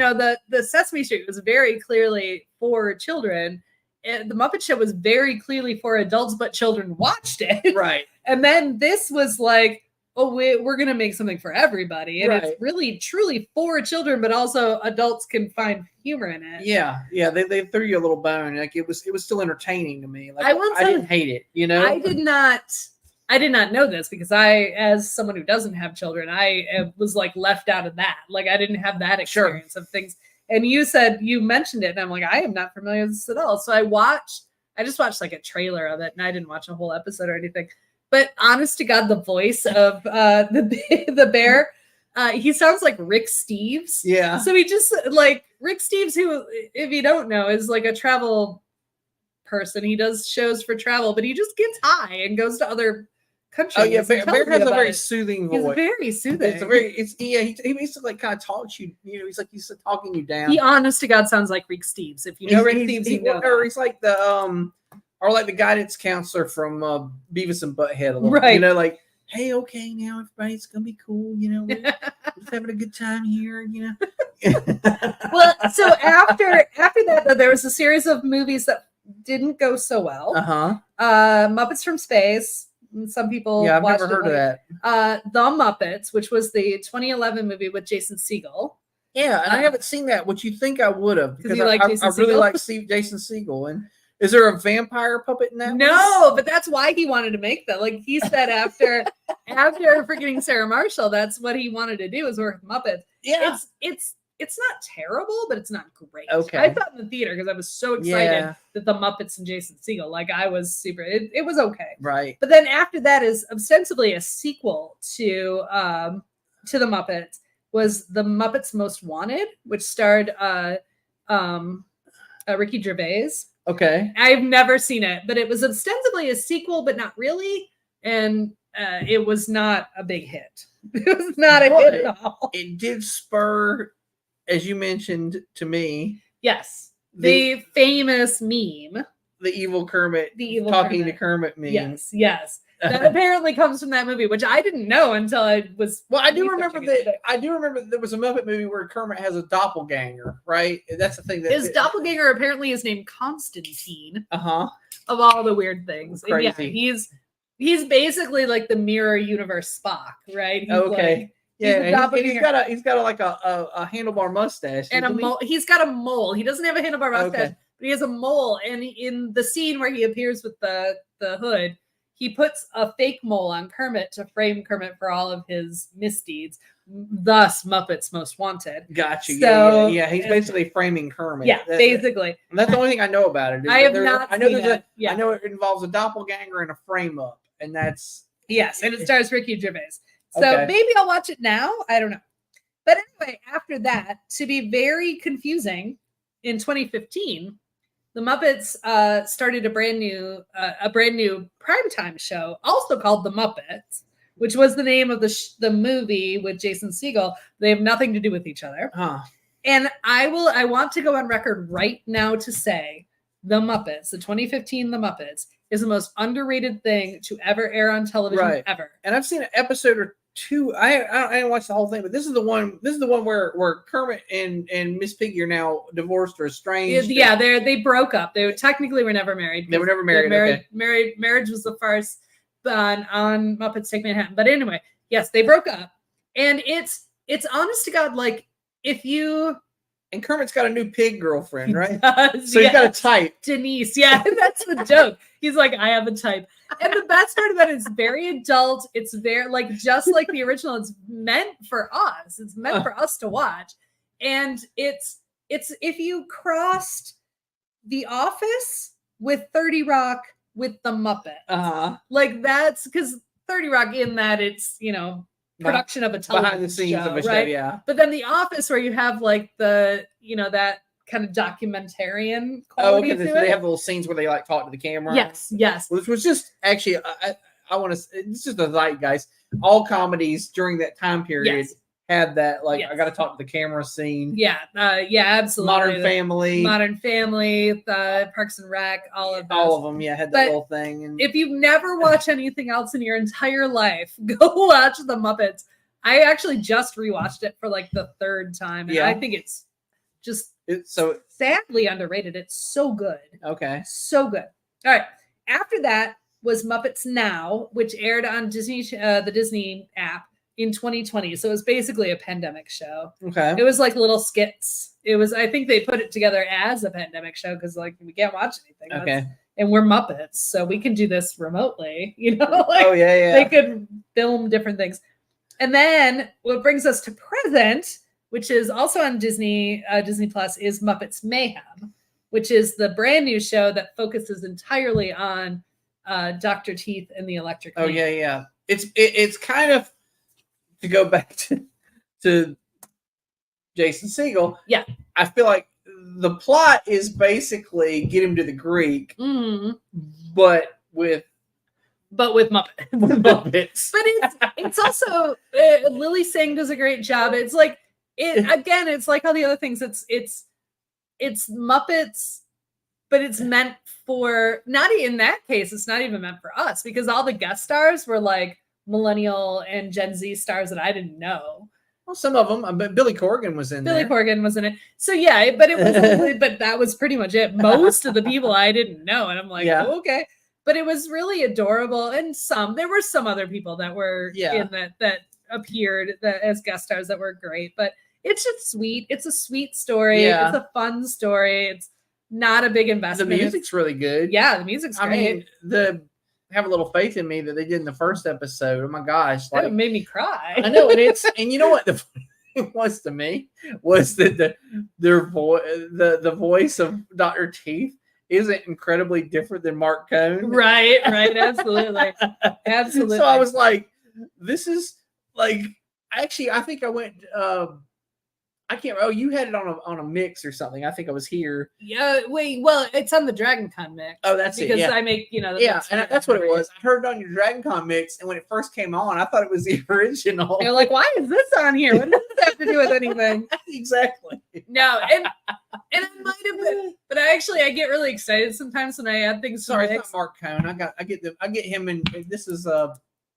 The Sesame Street was very clearly for children. And the Muppet Show was very clearly for adults, but children watched it. Right. And then this was like, oh, we're going to make something for everybody. And it's really, truly for children, but also adults can find humor in it. Yeah. Yeah. They threw you a little bone. Like it was still entertaining to me. Like I didn't hate it, I did not know this because as someone who doesn't have children, I was like left out of that. Like I didn't have that experience of things. And you mentioned it, and I'm like, I am not familiar with this at all. So I just watched like a trailer of it, and I didn't watch a whole episode or anything. But honest to God, the voice of the bear, he sounds like Rick Steves. Yeah. So he just like Rick Steves, who, if you don't know, is like a travel person. He does shows for travel, but he just gets high and goes to other countries. Oh yeah, Bear has a very soothing voice. He's very soothing. He basically kind of talks you. He's like he's talking you down. He honest to God sounds like Rick Steves. If you know Rick Steves, or he's like or like the guidance counselor from Beavis and Butthead a little. Right. Like, hey, okay, now everybody's gonna be cool. We're just having a good time here. Well, so after that, though, there was a series of movies that didn't go so well. Muppets from Space. Some people I've never heard of that. The Muppets, which was the 2011 movie with Jason Segel. Yeah, and I haven't seen that, which you think I would have, because I really like Jason Segel. And is there a vampire puppet in that? No, but that's why he wanted to make that. Like he said after Forgetting Sarah Marshall, that's what he wanted to do, is work with Muppets. Yeah, it's not terrible, but it's not great. Okay. I thought in the theater because I was so excited that the Muppets and Jason Segel, like I was super, it was okay. Right. But then after that is ostensibly a sequel to the Muppets, was The Muppets Most Wanted, which starred Ricky Gervais. Okay. I've never seen it, but it was ostensibly a sequel, but not really. And it was not a big hit. It was not a hit at all. It did spur, as you mentioned to me. Yes. The famous meme. The evil Kermit. The evil talking to Kermit meme. Yes. That apparently comes from that movie, which I didn't know until I was. Well, I do remember there was a Muppet movie where Kermit has a doppelganger, right? That's the thing. His doppelganger apparently is named Constantine. Of all the weird things. Crazy. And yeah, he's basically like the mirror universe Spock, right? He's okay. Like, he's got like a handlebar mustache. And he's got a mole. He doesn't have a handlebar mustache, but he has a mole. And in the scene where he appears with the hood, he puts a fake mole on Kermit to frame Kermit for all of his misdeeds. Thus, Muppets Most Wanted. Got you. So, yeah. He's basically framing Kermit. Yeah, basically. And that's the only thing I know about it. I have not seen it. I know it involves a doppelganger and a frame up, and that's and it stars Ricky Gervais. So maybe I'll watch it now. I don't know. But anyway, after that, to be very confusing, in 2015. The Muppets started a brand new primetime show, also called The Muppets, which was the name of the movie with Jason Segel. They have nothing to do with each other. And I want to go on record right now to say The Muppets, the 2015 The Muppets, is the most underrated thing to ever air on television ever. And I've seen an episode or two. I didn't watch the whole thing, but this is the one where Kermit and Miss Piggy are now divorced or estranged. Yeah, they broke up. They technically were never married. They were never married. Marriage was the farce on Muppets Take Manhattan. But anyway, yes, they broke up, and it's honest to God, like if you. And Kermit's got a new pig girlfriend, right? Does, so he's got a type. Denise. Yeah, that's the joke. He's like, I have a type. And the best part about it is very adult. It's very like just like the original. It's meant for us. It's meant for us to watch. And it's if you crossed The Office with 30 Rock with the Muppets. Like that's because 30 Rock in that it's, production of a television behind the scenes show, of a right? show, yeah. But then The Office, where you have like the, that kind of documentarian quality to they it. have little scenes where they like talk to the camera. Yes. Which was just actually, want to. It's just a zeitgeist. All comedies during that time period had that. Like I got to talk to the camera scene. Yeah, absolutely. Modern Family, Parks and Rec, all of those. All of them, had that little thing. And if you've never watched anything else in your entire life, go watch The Muppets. I actually just rewatched it for like the third time, and I think it's just so sadly underrated. It's so good. Okay, so good. All right. After that was Muppets Now, which aired on Disney, the Disney app in 2020. So it was basically a pandemic show. Okay. It was like little skits. It was, I think they put it together as a pandemic show because like we can't watch anything. Okay. And we're Muppets, so we can do this remotely. You know, like oh yeah. They could film different things. And then what brings us to present, which is also on Disney Plus, is Muppets Mayhem, which is the brand new show that focuses entirely on Dr. Teeth and the Electric Man. Oh yeah. It's kind of, to go back to Jason Segel. Yeah, I feel like the plot is basically get him to the Greek, but with Muppets. Muppets. But it's also Lily Singh does a great job. It's like it's like all the other things. It's Muppets, but it's meant for not in that case. It's not even meant for us because all the guest stars were like millennial and Gen Z stars that I didn't know. Well, some of them, but Billy Corgan was in there. Billy Corgan was in it. So yeah, but it was only, but that was pretty much it. Most of the people I didn't know, and I'm like, oh, okay. But it was really adorable, and there were some other people that were in that appeared as guest stars that were great. But it's just sweet. It's a sweet story. Yeah. It's a fun story. It's not a big investment. The music's really good. Yeah, the music's great. I mean, have a little faith in me that they did in the first episode. Oh my gosh, like, it made me cry. I know, and you know what the thing was to me was that the voice of Dr. Teeth isn't incredibly different than Mark Cohn. Right, absolutely. Absolutely. So I was like, this is like, actually, I think I went, I can't, you had it on a mix or something. I think I was here. Yeah, well, it's on the Dragon Con mix. Oh, that's because I make, and that's what it was. I heard it on your Dragon Con mix, and when it first came on, I thought it was the original. You're like, why is this on here? What does this have to do with anything? Exactly. No, and it might have been, but I get really excited sometimes when I add things. Sorry, it's not Mark Cohn. I get him, and this is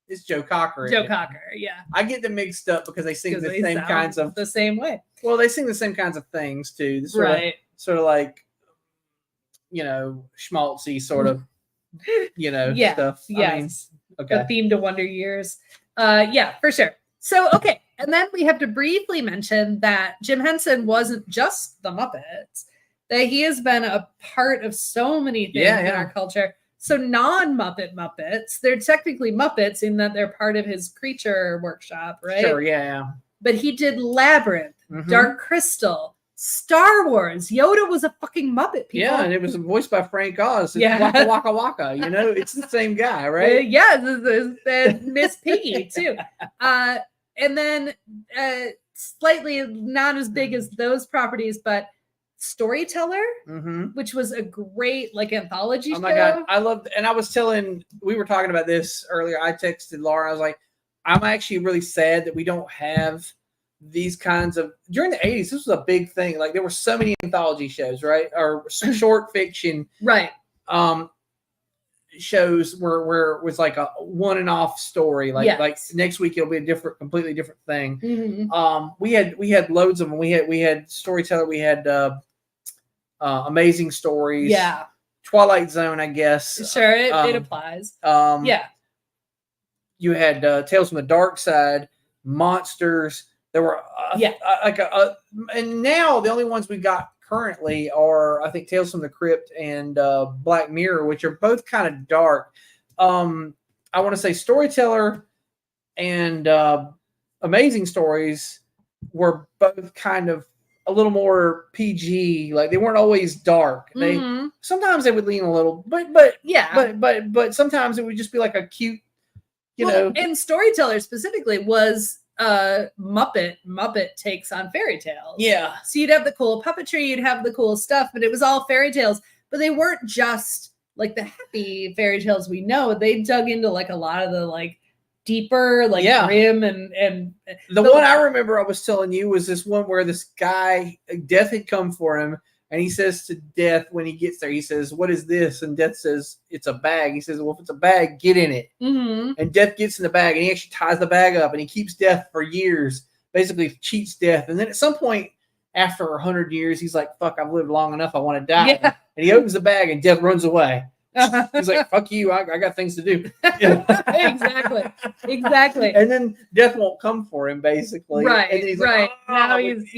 it's Joe Cocker. Joe Cocker, yeah. I get them mixed up because they sing the same kinds of the same way. Well, they sing the same kinds of things too. Sort of like, schmaltzy sort of, stuff. Yes. Okay. The theme to Wonder Years. Yeah, for sure. So, okay. And then we have to briefly mention that Jim Henson wasn't just the Muppets, that he has been a part of so many things in our culture. So non-Muppet Muppets, they're technically Muppets in that they're part of his creature workshop, right? Sure, yeah. But he did Labyrinth, Dark Crystal, Star Wars. Yoda was a fucking Muppet, people. Yeah, and it was voiced by Frank Oz. It's Waka Waka Waka. It's the same guy, right? Miss Piggy, too. And then slightly not as big as those properties, but Storyteller, which was a great anthology show. Oh my God. I loved, and I was we were talking about this earlier. I texted Laura. I was like, I'm actually really sad that we don't have these kinds of, during the 80s, this was a big thing. Like there were so many anthology shows, right? Or short fiction. Right. Shows where it was like a one and off story. Like next week it'll be a completely different thing. We had loads of them. We had Storyteller. We had Amazing Stories. Yeah. Twilight Zone, I guess. Sure, it applies. You had Tales from the Dark Side, Monsters. There were and now the only ones we got currently are, I think, Tales from the Crypt and Black Mirror, which are both kind of dark. I want to say Storyteller and Amazing Stories were both kind of a little more PG. Like they weren't always dark. They sometimes they would lean a little, but sometimes it would just be like a cute, And Storyteller specifically was Muppet takes on fairy tales. Yeah. So you'd have the cool puppetry, you'd have the cool stuff, but it was all fairy tales. But they weren't just like the happy fairy tales we know, they dug into like a lot of the like deeper, like grim and the one I remember I was telling you was this one where this guy, death had come for him, and he says to Death when he gets there, he says, "What is this?" And Death says, "It's a bag." He says, "Well, if it's a bag, get in it." Mm-hmm. And Death gets in the bag, and he actually ties the bag up, and he keeps Death for years, basically cheats Death. And then at some point, after 100 years, he's like, "Fuck, I've lived long enough. I want to die." Yeah. And he opens the bag, and Death runs away. He's like, "Fuck you! I got things to do." Exactly. And then Death won't come for him, basically. Right. And then he's right. Like, oh, now he's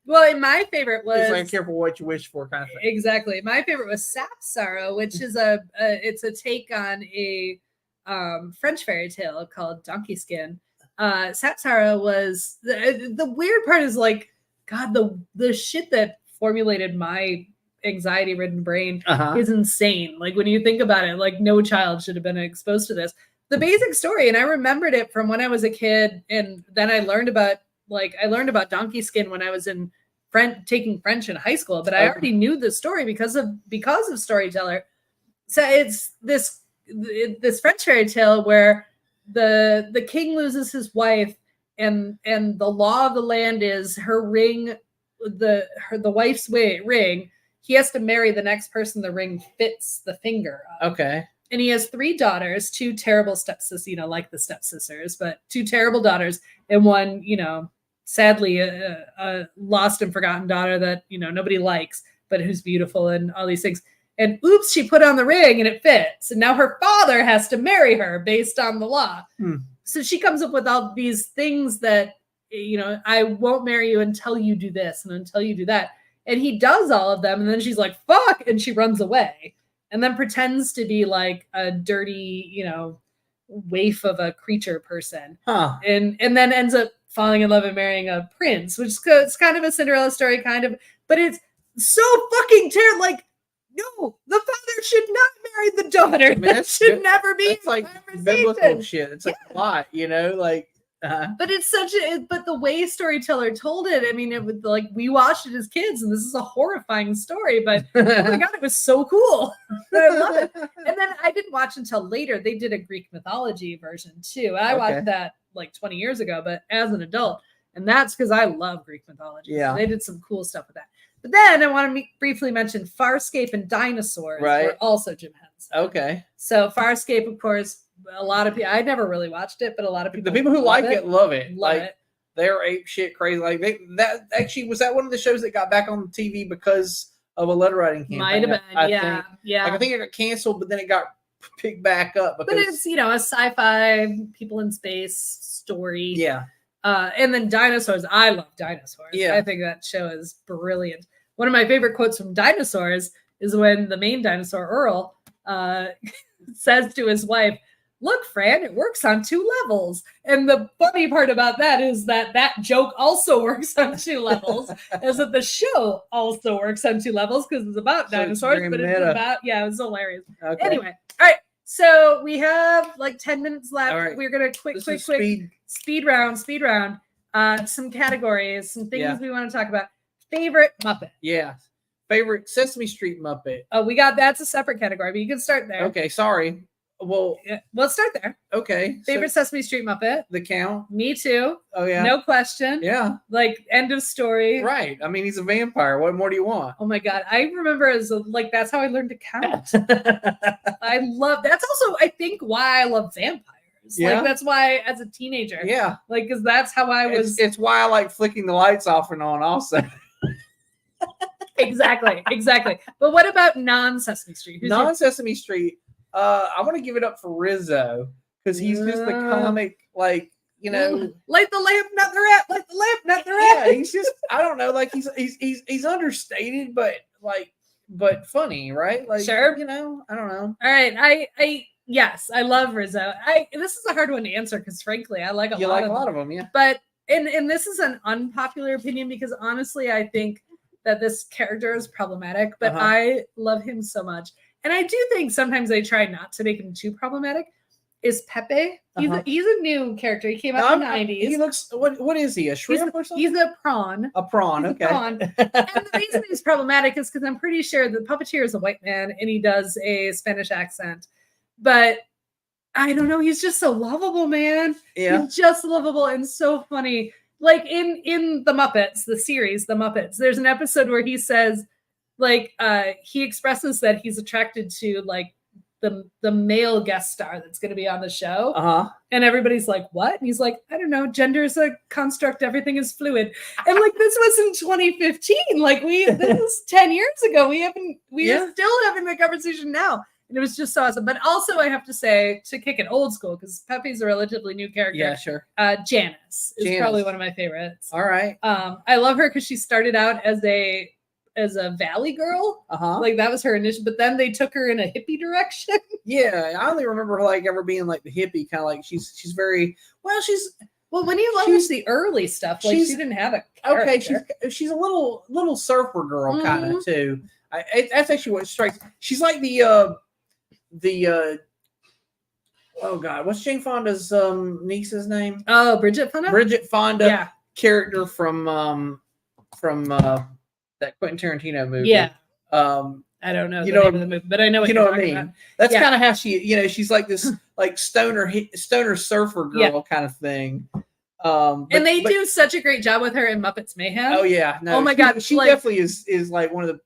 well, and my favorite was like, careful what you wish for, kind of thing. Exactly. My favorite was Sap Sorrow, which is it's a take on a French fairy tale called Donkey Skin. Sap Sorrow was the weird part is like, God, the shit that formulated my anxiety-ridden brain is insane. Like when you think about it, like no child should have been exposed to this. The basic story, and I remembered it from when I was a kid, and then I learned about Donkey Skin when I was in taking French in high school, but I already knew the story because of Storyteller. So it's this French fairy tale where the king loses his wife, and the law of the land is her ring, the wife's ring. He has to marry the next person the ring fits the finger of. Okay. And he has 3 daughters, 2 terrible stepsisters, like the stepsisters, but 2 terrible daughters, and one, sadly, a lost and forgotten daughter that, nobody likes, but who's beautiful and all these things. And oops, she put on the ring and it fits. And now her father has to marry her based on the law. So she comes up with all these things that, I won't marry you until you do this and until you do that. And he does all of them. And then she's like, fuck. And she runs away and then pretends to be like a dirty, waif of a creature person. And then ends up falling in love and marrying a prince, which is kind of a Cinderella story, but it's so fucking terrible. Like, no, the father should not marry the daughter. That should never be. It's like biblical shit. It's like a lot, like. But it's but the way Storyteller told it, I mean, it was like we watched it as kids, and this is a horrifying story. But oh my god, it was so cool. I love it. And then I didn't watch until later. They did a Greek mythology version too. I watched that like 20 years ago, but as an adult, and that's because I love Greek mythology. Yeah, so they did some cool stuff with that. But then I want to briefly mention Farscape and Dinosaurs were also Jim Henson. Okay. So Farscape, of course. A lot of people, I never really watched it, but a lot of people, the people who like it love it. Love it. They're ape shit crazy. Like that actually was that one of the shows that got back on TV because of a letter writing campaign. Might have been, I think. Yeah. Like, I think it got canceled, but then it got picked back up. But it's a sci-fi people in space story. Yeah. And then Dinosaurs. I love Dinosaurs. Yeah. I think that show is brilliant. One of my favorite quotes from Dinosaurs is when the main dinosaur Earl says to his wife, "Look, Fran, it works on 2 levels." And the funny part about that is that joke also works on 2 levels, is that the show also works on 2 levels because it's about dinosaurs, but it's about, it was hilarious. Okay. Anyway, all right. So we have like 10 minutes left. All right. We're going to quick speed round. Some categories, some things we want to talk about. Favorite Muppet. Yeah. Favorite Sesame Street Muppet. Oh, that's a separate category, but you can start there. Okay, sorry. Well, let's start there. Okay. Favorite Sesame Street Muppet? The Count. Me too. Oh yeah. No question. Yeah. Like end of story. Right. I mean, he's a vampire. What more do you want? Oh my god. I remember that's how I learned to count. That's also I think why I love vampires. Yeah. Like that's why as a teenager. Yeah. Like because that's how I was. It's why I like flicking the lights off and on also. Exactly. But what about non-Sesame Street? Non-Sesame Street. I want to give it up for Rizzo because he's just the comic, like the lamp, not the rat, like the lamp, not the rat. Yeah, he's just I don't know, like he's understated, but funny, right? Like sure, I don't know. All right, yes, I love Rizzo. This is a hard one to answer because frankly, I like a lot of them, yeah. But and this is an unpopular opinion because honestly, I think that this character is problematic, but I love him so much. And I do think sometimes they try not to make him too problematic. is Pepe. He's a new character. He came out in the 90s. He looks. What is he? A shrimp or something? He's a prawn. A prawn. He's okay. A prawn. And the reason he's problematic is because I'm pretty sure the puppeteer is a white man and he does a Spanish accent. But I don't know. He's just so lovable, man. Yeah. He's just lovable and so funny. Like in the Muppets, the series, the Muppets. There's an episode where he says, like, he expresses that he's attracted to like the male guest star that's going to be on the show. And everybody's like, what? And he's like, I don't know. Gender is a construct. Everything is fluid. And like, this was in 2015. Like this was 10 years ago. We are still having the conversation now. And it was just so awesome. But also I have to say, to kick it old school, because Pepe's a relatively new character. Yeah, sure. Janice is probably one of my favorites. All right. I love her because she started out as a valley girl. Like that was her initial, but then they took her in a hippie direction. Yeah, I only remember her like ever being like the hippie, kind of like she's very well. When you watch the early stuff, like she didn't have a character. Okay, she's a little surfer girl kind of too. That's actually what strikes. She's like the oh god, what's Jane Fonda's niece's name? Oh, Bridget Fonda. Bridget Fonda character from that Quentin Tarantino movie. Yeah. I don't know the name of the movie, but I know what what I mean. About. That's kind of how she, she's like this like stoner surfer girl kind of thing. And they do such a great job with her in Muppets Mayhem. Oh yeah. No, oh my god. She definitely is like one of the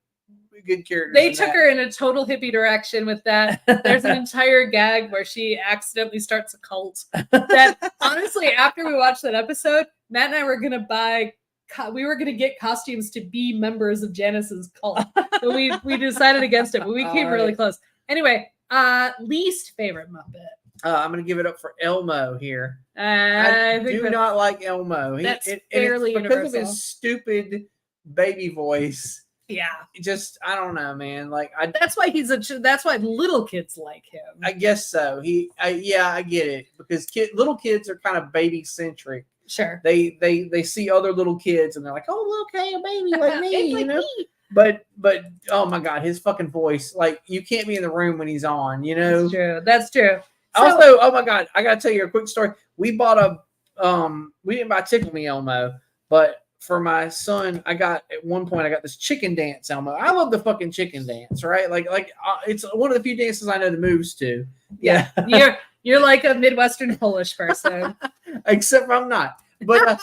good characters. They took her in a total hippie direction with that. There's an entire gag where she accidentally starts a cult. That honestly, after we watched that episode, Matt and I were gonna get costumes to be members of Janice's cult. But we decided against it, but we came really close. Anyway, least favorite Muppet. I'm gonna give it up for Elmo here. I do not like Elmo. That's fairly because universal. Of his stupid baby voice. Yeah, I don't know, man. Like that's why that's why little kids like him. I guess so. I get it because little kids are kind of baby centric. Sure. They see other little kids and they're like, oh, okay, a baby like me, you know. Me. But oh my god, his fucking voice, like you can't be in the room when he's on, you know. That's true. Also, oh my god, I gotta tell you a quick story. We bought we didn't buy Tickle Me Elmo, but for my son, at one point I got this chicken dance Elmo. I love the fucking chicken dance, right? Like it's one of the few dances I know the moves to. Yeah. You're like a Midwestern Polish person. Except I'm not. But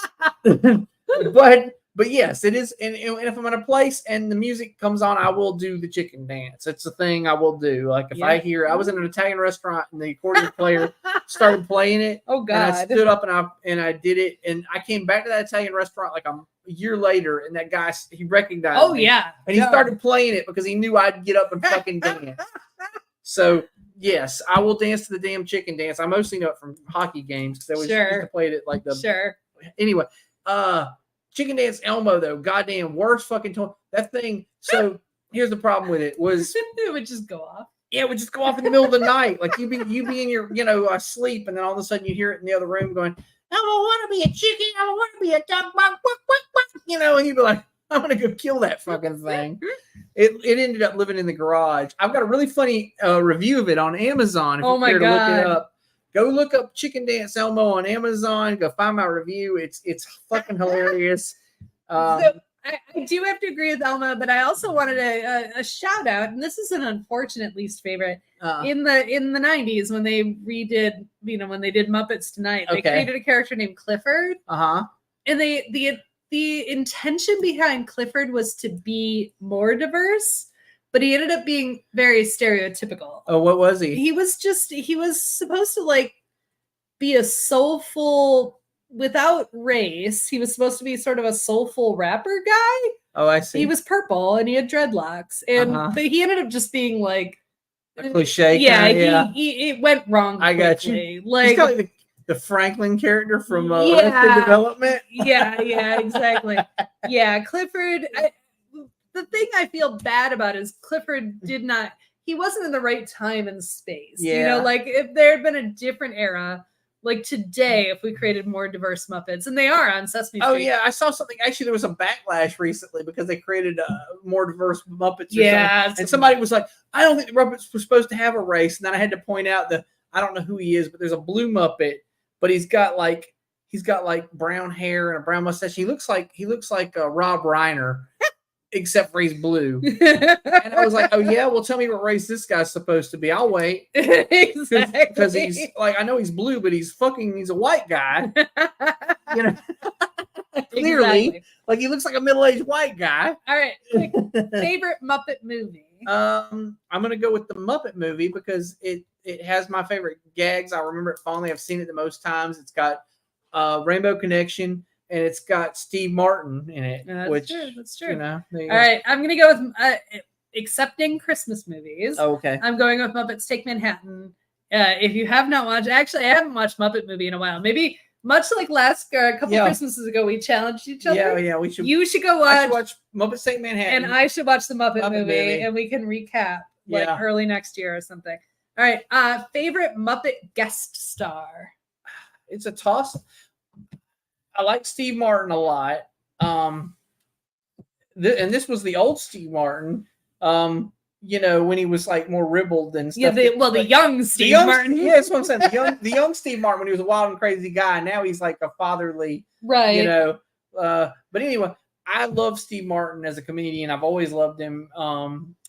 but yes, it is. And if I'm in a place and the music comes on, I will do the chicken dance. It's a thing I will do. Like if I hear, I was in an Italian restaurant and the accordion player started playing it. Oh god! And I stood up and I did it. And I came back to that Italian restaurant like a year later, and that guy, he recognized me. Oh yeah, and he started playing it because he knew I'd get up and fucking dance. So. Yes, I will dance to the damn chicken dance. I mostly know it from hockey games because I used to play it at like the. Sure. Anyway, chicken dance Elmo though, goddamn worst fucking toy. That thing. So here's the problem with it was it would just go off. Yeah, it would just go off in the middle of the night. Like you be in your sleep, and then all of a sudden you hear it in the other room going, I don't want to be a chicken. I don't want to be a duck. And you'd be like, I'm gonna go kill that fucking thing. It ended up living in the garage. I've got a really funny review of it on Amazon. If oh my god! To look it up. Go look up Chicken Dance Elmo on Amazon. Go find my review. It's fucking hilarious. So I do have to agree with Elmo, but I also wanted a shout out, and this is an unfortunate least favorite. In the 90s when they redid, when they did Muppets Tonight, they created a character named Clifford. And the intention behind Clifford was to be more diverse, but he ended up being very stereotypical. Oh, what was he? He was supposed to like be a soulful, without race. He was supposed to be sort of a soulful rapper guy. Oh, I see. He was purple and he had dreadlocks, and but he ended up just being like a cliche. He went wrong. I got you. Like, he's got like the Franklin character from Arrested Development. Yeah, exactly. Yeah, Clifford. The thing I feel bad about is Clifford he wasn't in the right time and space. Yeah. Like if there had been a different era, like today, if we created more diverse Muppets, and they are on Sesame Street. Oh yeah, I saw something. Actually, there was a backlash recently because they created more diverse Muppets. Or something. And somebody was like, "I don't think the Muppets were supposed to have a race." And then I had to point out I don't know who he is, but there's a blue Muppet, but he's got like brown hair and a brown mustache. He looks like Rob Reiner, except for he's blue. And I was like, oh yeah, well tell me what race this guy's supposed to be. I'll wait. Exactly. Because he's like, I know he's blue, but he's a white guy. You know, clearly, exactly. like he looks like a middle-aged white guy. All right, quick, favorite Muppet movie. I'm gonna go with the Muppet movie because it has my favorite gags. I remember it fondly. I've seen it the most times. It's got Rainbow Connection, and it's got Steve Martin in it. That's true. That's true. You know, all right, I'm gonna go with accepting Christmas movies. Oh, okay. I'm going with Muppets Take Manhattan. If you have not watched, actually, I haven't watched Muppet movie in a while. Maybe much like last couple Christmases ago, we challenged each other. Yeah, we should. You should go watch. I should watch Muppets Take Manhattan, and I should watch the Muppet movie, and we can recap like early next year or something. All right, favorite Muppet guest star. It's a toss. I like Steve Martin a lot. And this was the old Steve Martin. You know, when he was like more ribbled and stuff. Yeah, the young Steve Martin. Yeah, that's what I'm saying. The young Steve Martin when he was a wild and crazy guy. Now he's like a fatherly, right? You know. But anyway, I love Steve Martin as a comedian. I've always loved him.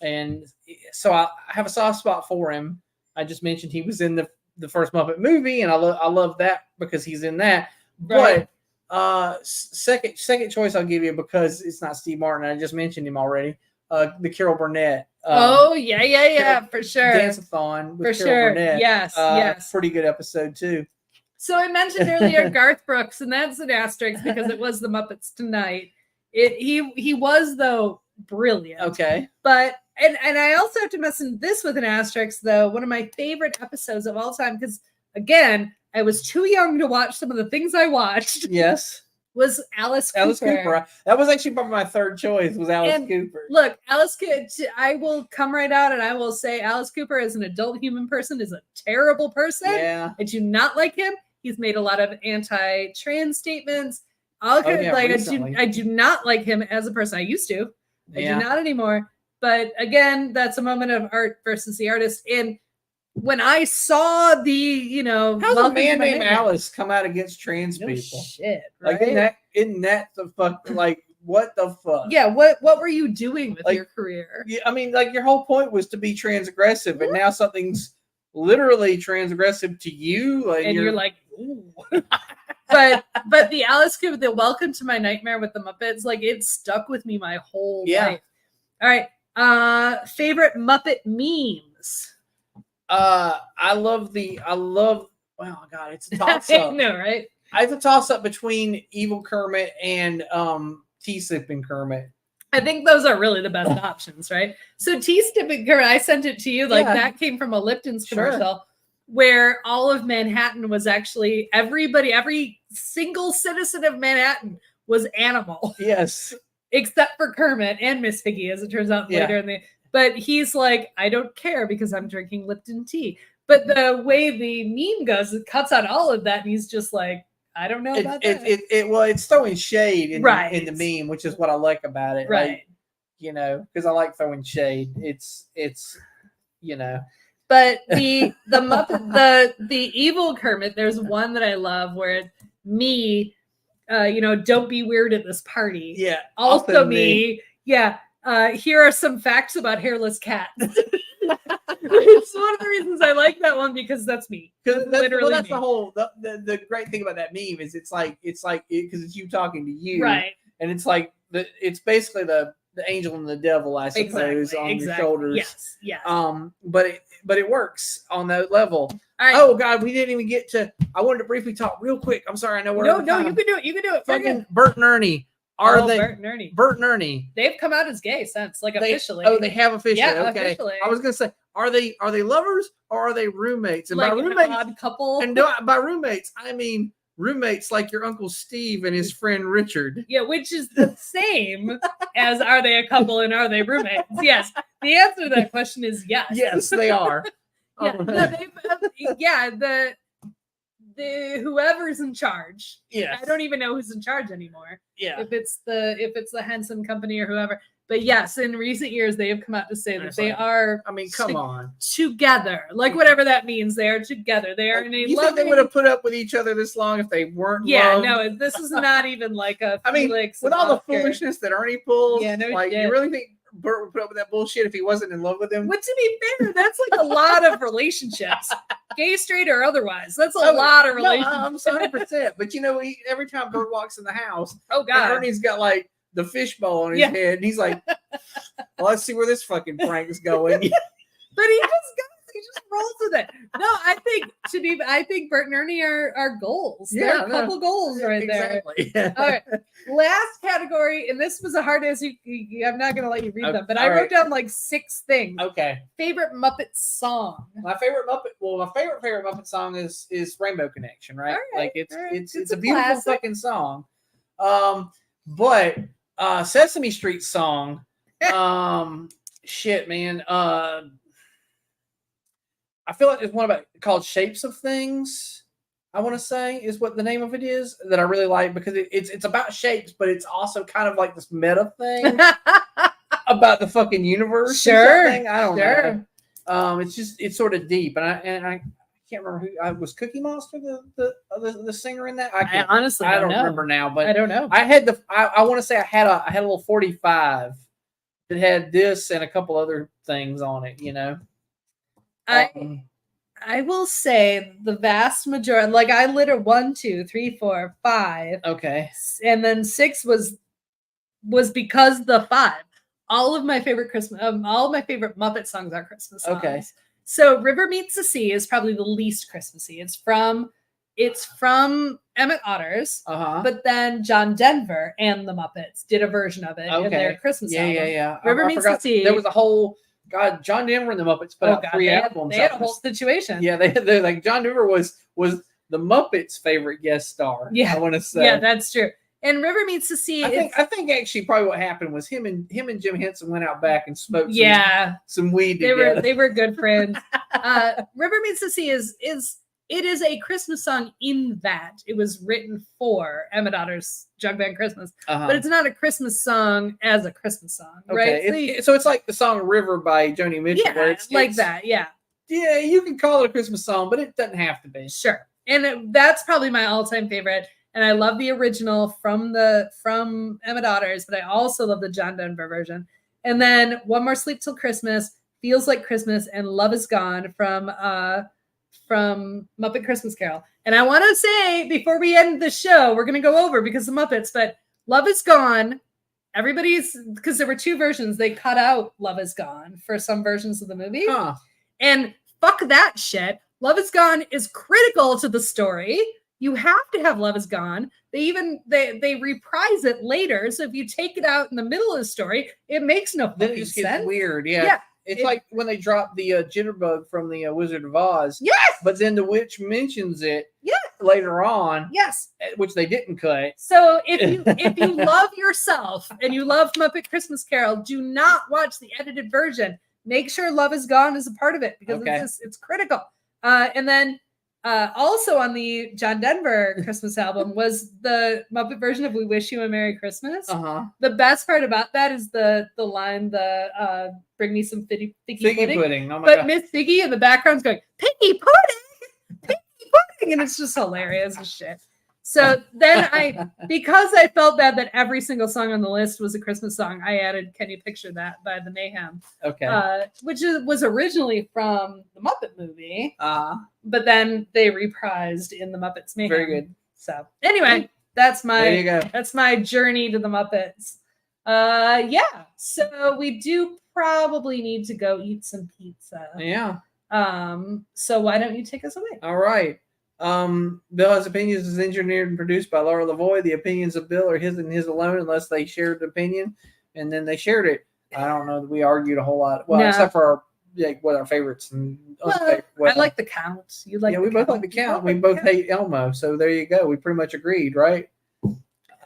And so I have a soft spot for him. I just mentioned he was in the first Muppet movie, and I love that because he's in that. Right. But second choice I'll give you because it's not Steve Martin. I just mentioned him already. The Carol Burnett. Yeah, for sure. Dance-a-thon with for Carol sure. Burnett. Yes. Pretty good episode too. So I mentioned earlier Garth Brooks, and that's an asterisk because it was the Muppets Tonight. He was though brilliant. Okay. But and I also have to mention this with an asterisk though. One of my favorite episodes of all time because again I was too young to watch some of the things I watched. Yes. Was Alice Cooper. That was actually probably my third choice was Alice Cooper. Look, I will come right out and I will say Alice Cooper as an adult human person is a terrible person. Yeah. I do not like him. He's made a lot of anti-trans statements. I do not like him as a person. I used to. I do not anymore. But again, that's a moment of art versus the artist. And when I saw the, how's a man named Alice come out against trans people? Shit, right? Like, isn't that the fuck? Like, what the fuck? Yeah, what were you doing with your career? Yeah, I mean, like your whole point was to be transgressive, and now something's literally transgressive to you, and you're like, ooh. but the Alice Cooper, the Welcome to My Nightmare with the Muppets, like it stuck with me my whole life. All right, favorite Muppet memes. I love. Oh God, it's a toss up. No, right? It's a toss up between Evil Kermit and Tea-Sipping Kermit. I think those are really the best options, right? So Tea-Sipping Kermit, I sent it to you. Like that came from a Lipton's commercial where all of Manhattan was actually every single citizen of Manhattan was animal. Yes. Except for Kermit and Miss Piggy, as it turns out later in the. But he's like, I don't care because I'm drinking Lipton tea. But the way the meme goes, it cuts out all of that, and he's just like, I don't know about that. It's throwing shade in the meme, which is what I like about it. Right. Like, because I like throwing shade. It's But the Muppet, the evil Kermit, there's one that I love where it's me, don't be weird at this party. Yeah. Also me. Yeah. Here are some facts about hairless cats. It's one of the reasons I like that one because that's me. Because that's me. the whole the great thing about that meme is it's like because it's you talking to you, right? And it's like it's basically the angel and the devil, I suppose, on your shoulders. Yes. But it works on that level. Right. Oh God, we didn't even get to. I wanted to briefly talk real quick. I'm sorry, I know we're no. You can do it. You can do it. Fucking Bert and Ernie. Bert and Ernie? Bert and Ernie. They've come out as gay since, officially. Oh, they have officially. Yeah, okay. Officially. I was gonna say, are they lovers or are they roommates? And like by roommates, an odd couple. And by roommates, I mean roommates like your Uncle Steve and his friend Richard. Yeah, which is the same as are they a couple and are they roommates? Yes. The answer to that question is yes. Yes, they are. The whoever's in charge. Yes. I don't even know who's in charge anymore. Yeah. If it's the Henson company or whoever. But yes, in recent years, they have come out to say that they are. I mean, come on, together, like whatever that means. They are together. They are in a. You think they would have put up with each other this long if they weren't? Yeah, loved? no, this is not even like a. I mean, with all the foolishness that Ernie pulls, yeah, no like shit. you really think Bert would put up with that bullshit if he wasn't in love with him? But to be fair, that's like a lot of relationships, gay, straight, or otherwise. That's a lot of relationships. No, I'm 100%. But you know, every time Bert walks in the house, oh god, Ernie's got like the fishbowl on his head, and he's like, well, let's see where this fucking prank is going. But he just rolls with it. No, I think Bert and Ernie are goals. They're a couple goals right there. All right. Last category, and this was a hard as I'm not gonna let you read them, but I wrote down like 6 things. Okay. Favorite Muppet song. My favorite Muppet song is Rainbow Connection, right? Like it's a beautiful classic. fucking song. But Sesame Street song, shit, man. I feel like there's one called Shapes of Things, I want to say is what the name of it is, that I really like because it's about shapes, but it's also kind of like this meta thing about the fucking universe. Sure. I don't know. It's sort of deep, and I can't remember who was Cookie Monster the singer in that. I honestly don't know. Remember now, but I don't know. I had I want to say I had a little 45 that had this and a couple other things on it, you know. I will say the vast majority, like I lit 1, 2, 3, 4, 5. Okay. And then 6 was because the 5. All of my favorite Muppet songs are Christmas songs. Okay. So River Meets the Sea is probably the least Christmassy. It's from Emmett Otter's, but then John Denver and the Muppets did a version of it in their Christmas album. Yeah. River Meets the Sea. There was a whole John Denver and the Muppets put out 3 albums. They had a whole situation. Yeah, they're like John Denver was the Muppets' favorite guest star. Yeah, I want to say. Yeah, that's true. And River Meets the Sea. I think actually probably what happened was him and Jim Henson went out back and smoked some weed together. They were good friends. River Meets the Sea is a Christmas song in that it was written for Emmett Otter's Jug Band Christmas, but it's not a Christmas song as a Christmas song, right? So it's like the song River by Joni Mitchell. Yeah, where it's that. Yeah. Yeah, you can call it a Christmas song, but it doesn't have to be. Sure. And that's probably my all-time favorite. And I love the original from Emmett Otter's, but I also love the John Denver version. And then One More Sleep Till Christmas, Feels Like Christmas, and Love Is Gone from Muppet Christmas Carol. And I want to say before we end the show, we're going to go over because of Muppets, but Love Is Gone. Because there were 2 versions, they cut out Love Is Gone for some versions of the movie. And fuck that shit. Love Is Gone is critical to the story. You have to have Love Is Gone. They reprise it later. So if you take it out in the middle of the story, it makes no fucking sense. Then it just gets weird. Yeah. It's like when they dropped the jitterbug from the Wizard of Oz. Yes. But then the witch mentions it later on. Yes. Which they didn't cut. So if you love yourself and you love Muppet Christmas Carol, do not watch the edited version. Make sure Love Is Gone is a part of it because it's critical. And then also on the John Denver Christmas album was the Muppet version of We Wish You a Merry Christmas. The best part about that is the line, bring me some figgy pudding. Oh my but God. Miss Figgy in the background's going, piggy pudding, and it's just hilarious as shit. So then because I felt bad that every single song on the list was a Christmas song, I added Can You Picture That by the Mayhem. Okay. Which was originally from the Muppet movie. But then they reprised in the Muppets Mayhem. Very good. So anyway, that's my journey to the Muppets. So we do probably need to go eat some pizza. Yeah. So why don't you take us away? All right. Bill Has Opinions is engineered and produced by Laura Lavoie. The opinions of Bill are his and his alone unless they shared the opinion, and then they shared it. I don't know that we argued a whole lot. Well, except for our favorites and I like the Count. You like? Yeah, we both like the Count. We both hate Elmo, so there you go. We pretty much agreed, right?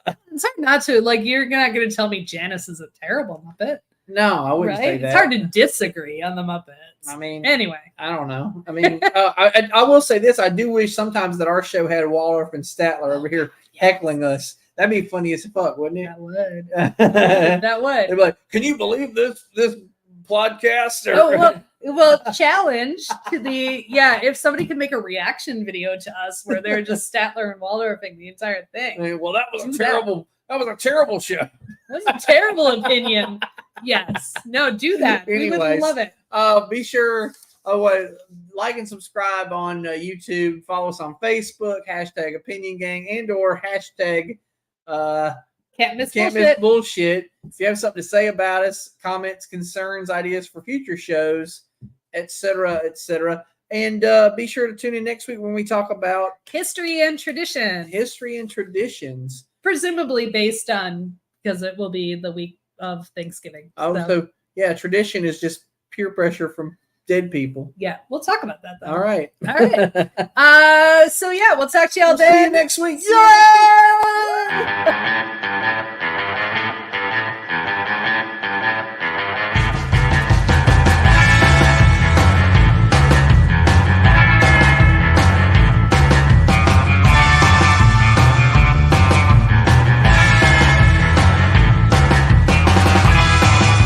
It's hard not to. Like, you're not going to tell me Janice is a terrible Muppet. No, I wouldn't say that. It's hard to disagree on the Muppets. I mean, anyway, I don't know. I mean, I will say this: I do wish sometimes that our show had Waldorf and Statler over here heckling us. That'd be funny as fuck, wouldn't it? That would. They'd That would. be like, "Can you believe this podcast?" Or, well, challenge to the if somebody could make a reaction video to us where they're just Statler and Waldorfing the entire thing. well, that was a terrible show. That was a terrible opinion. Yes. No, do that. We would love it. Be sure like and subscribe on YouTube. Follow us on Facebook, #OpinionGang and/or Can't miss bullshit. If you have something to say about us, comments, concerns, ideas for future shows, etc., etc. And be sure to tune in next week when we talk about history and traditions. Presumably based on, because it will be the week of Thanksgiving. So tradition is just peer pressure from dead people. Yeah, we'll talk about that though. All right. So we'll talk to y'all then. See you next week. Yeah!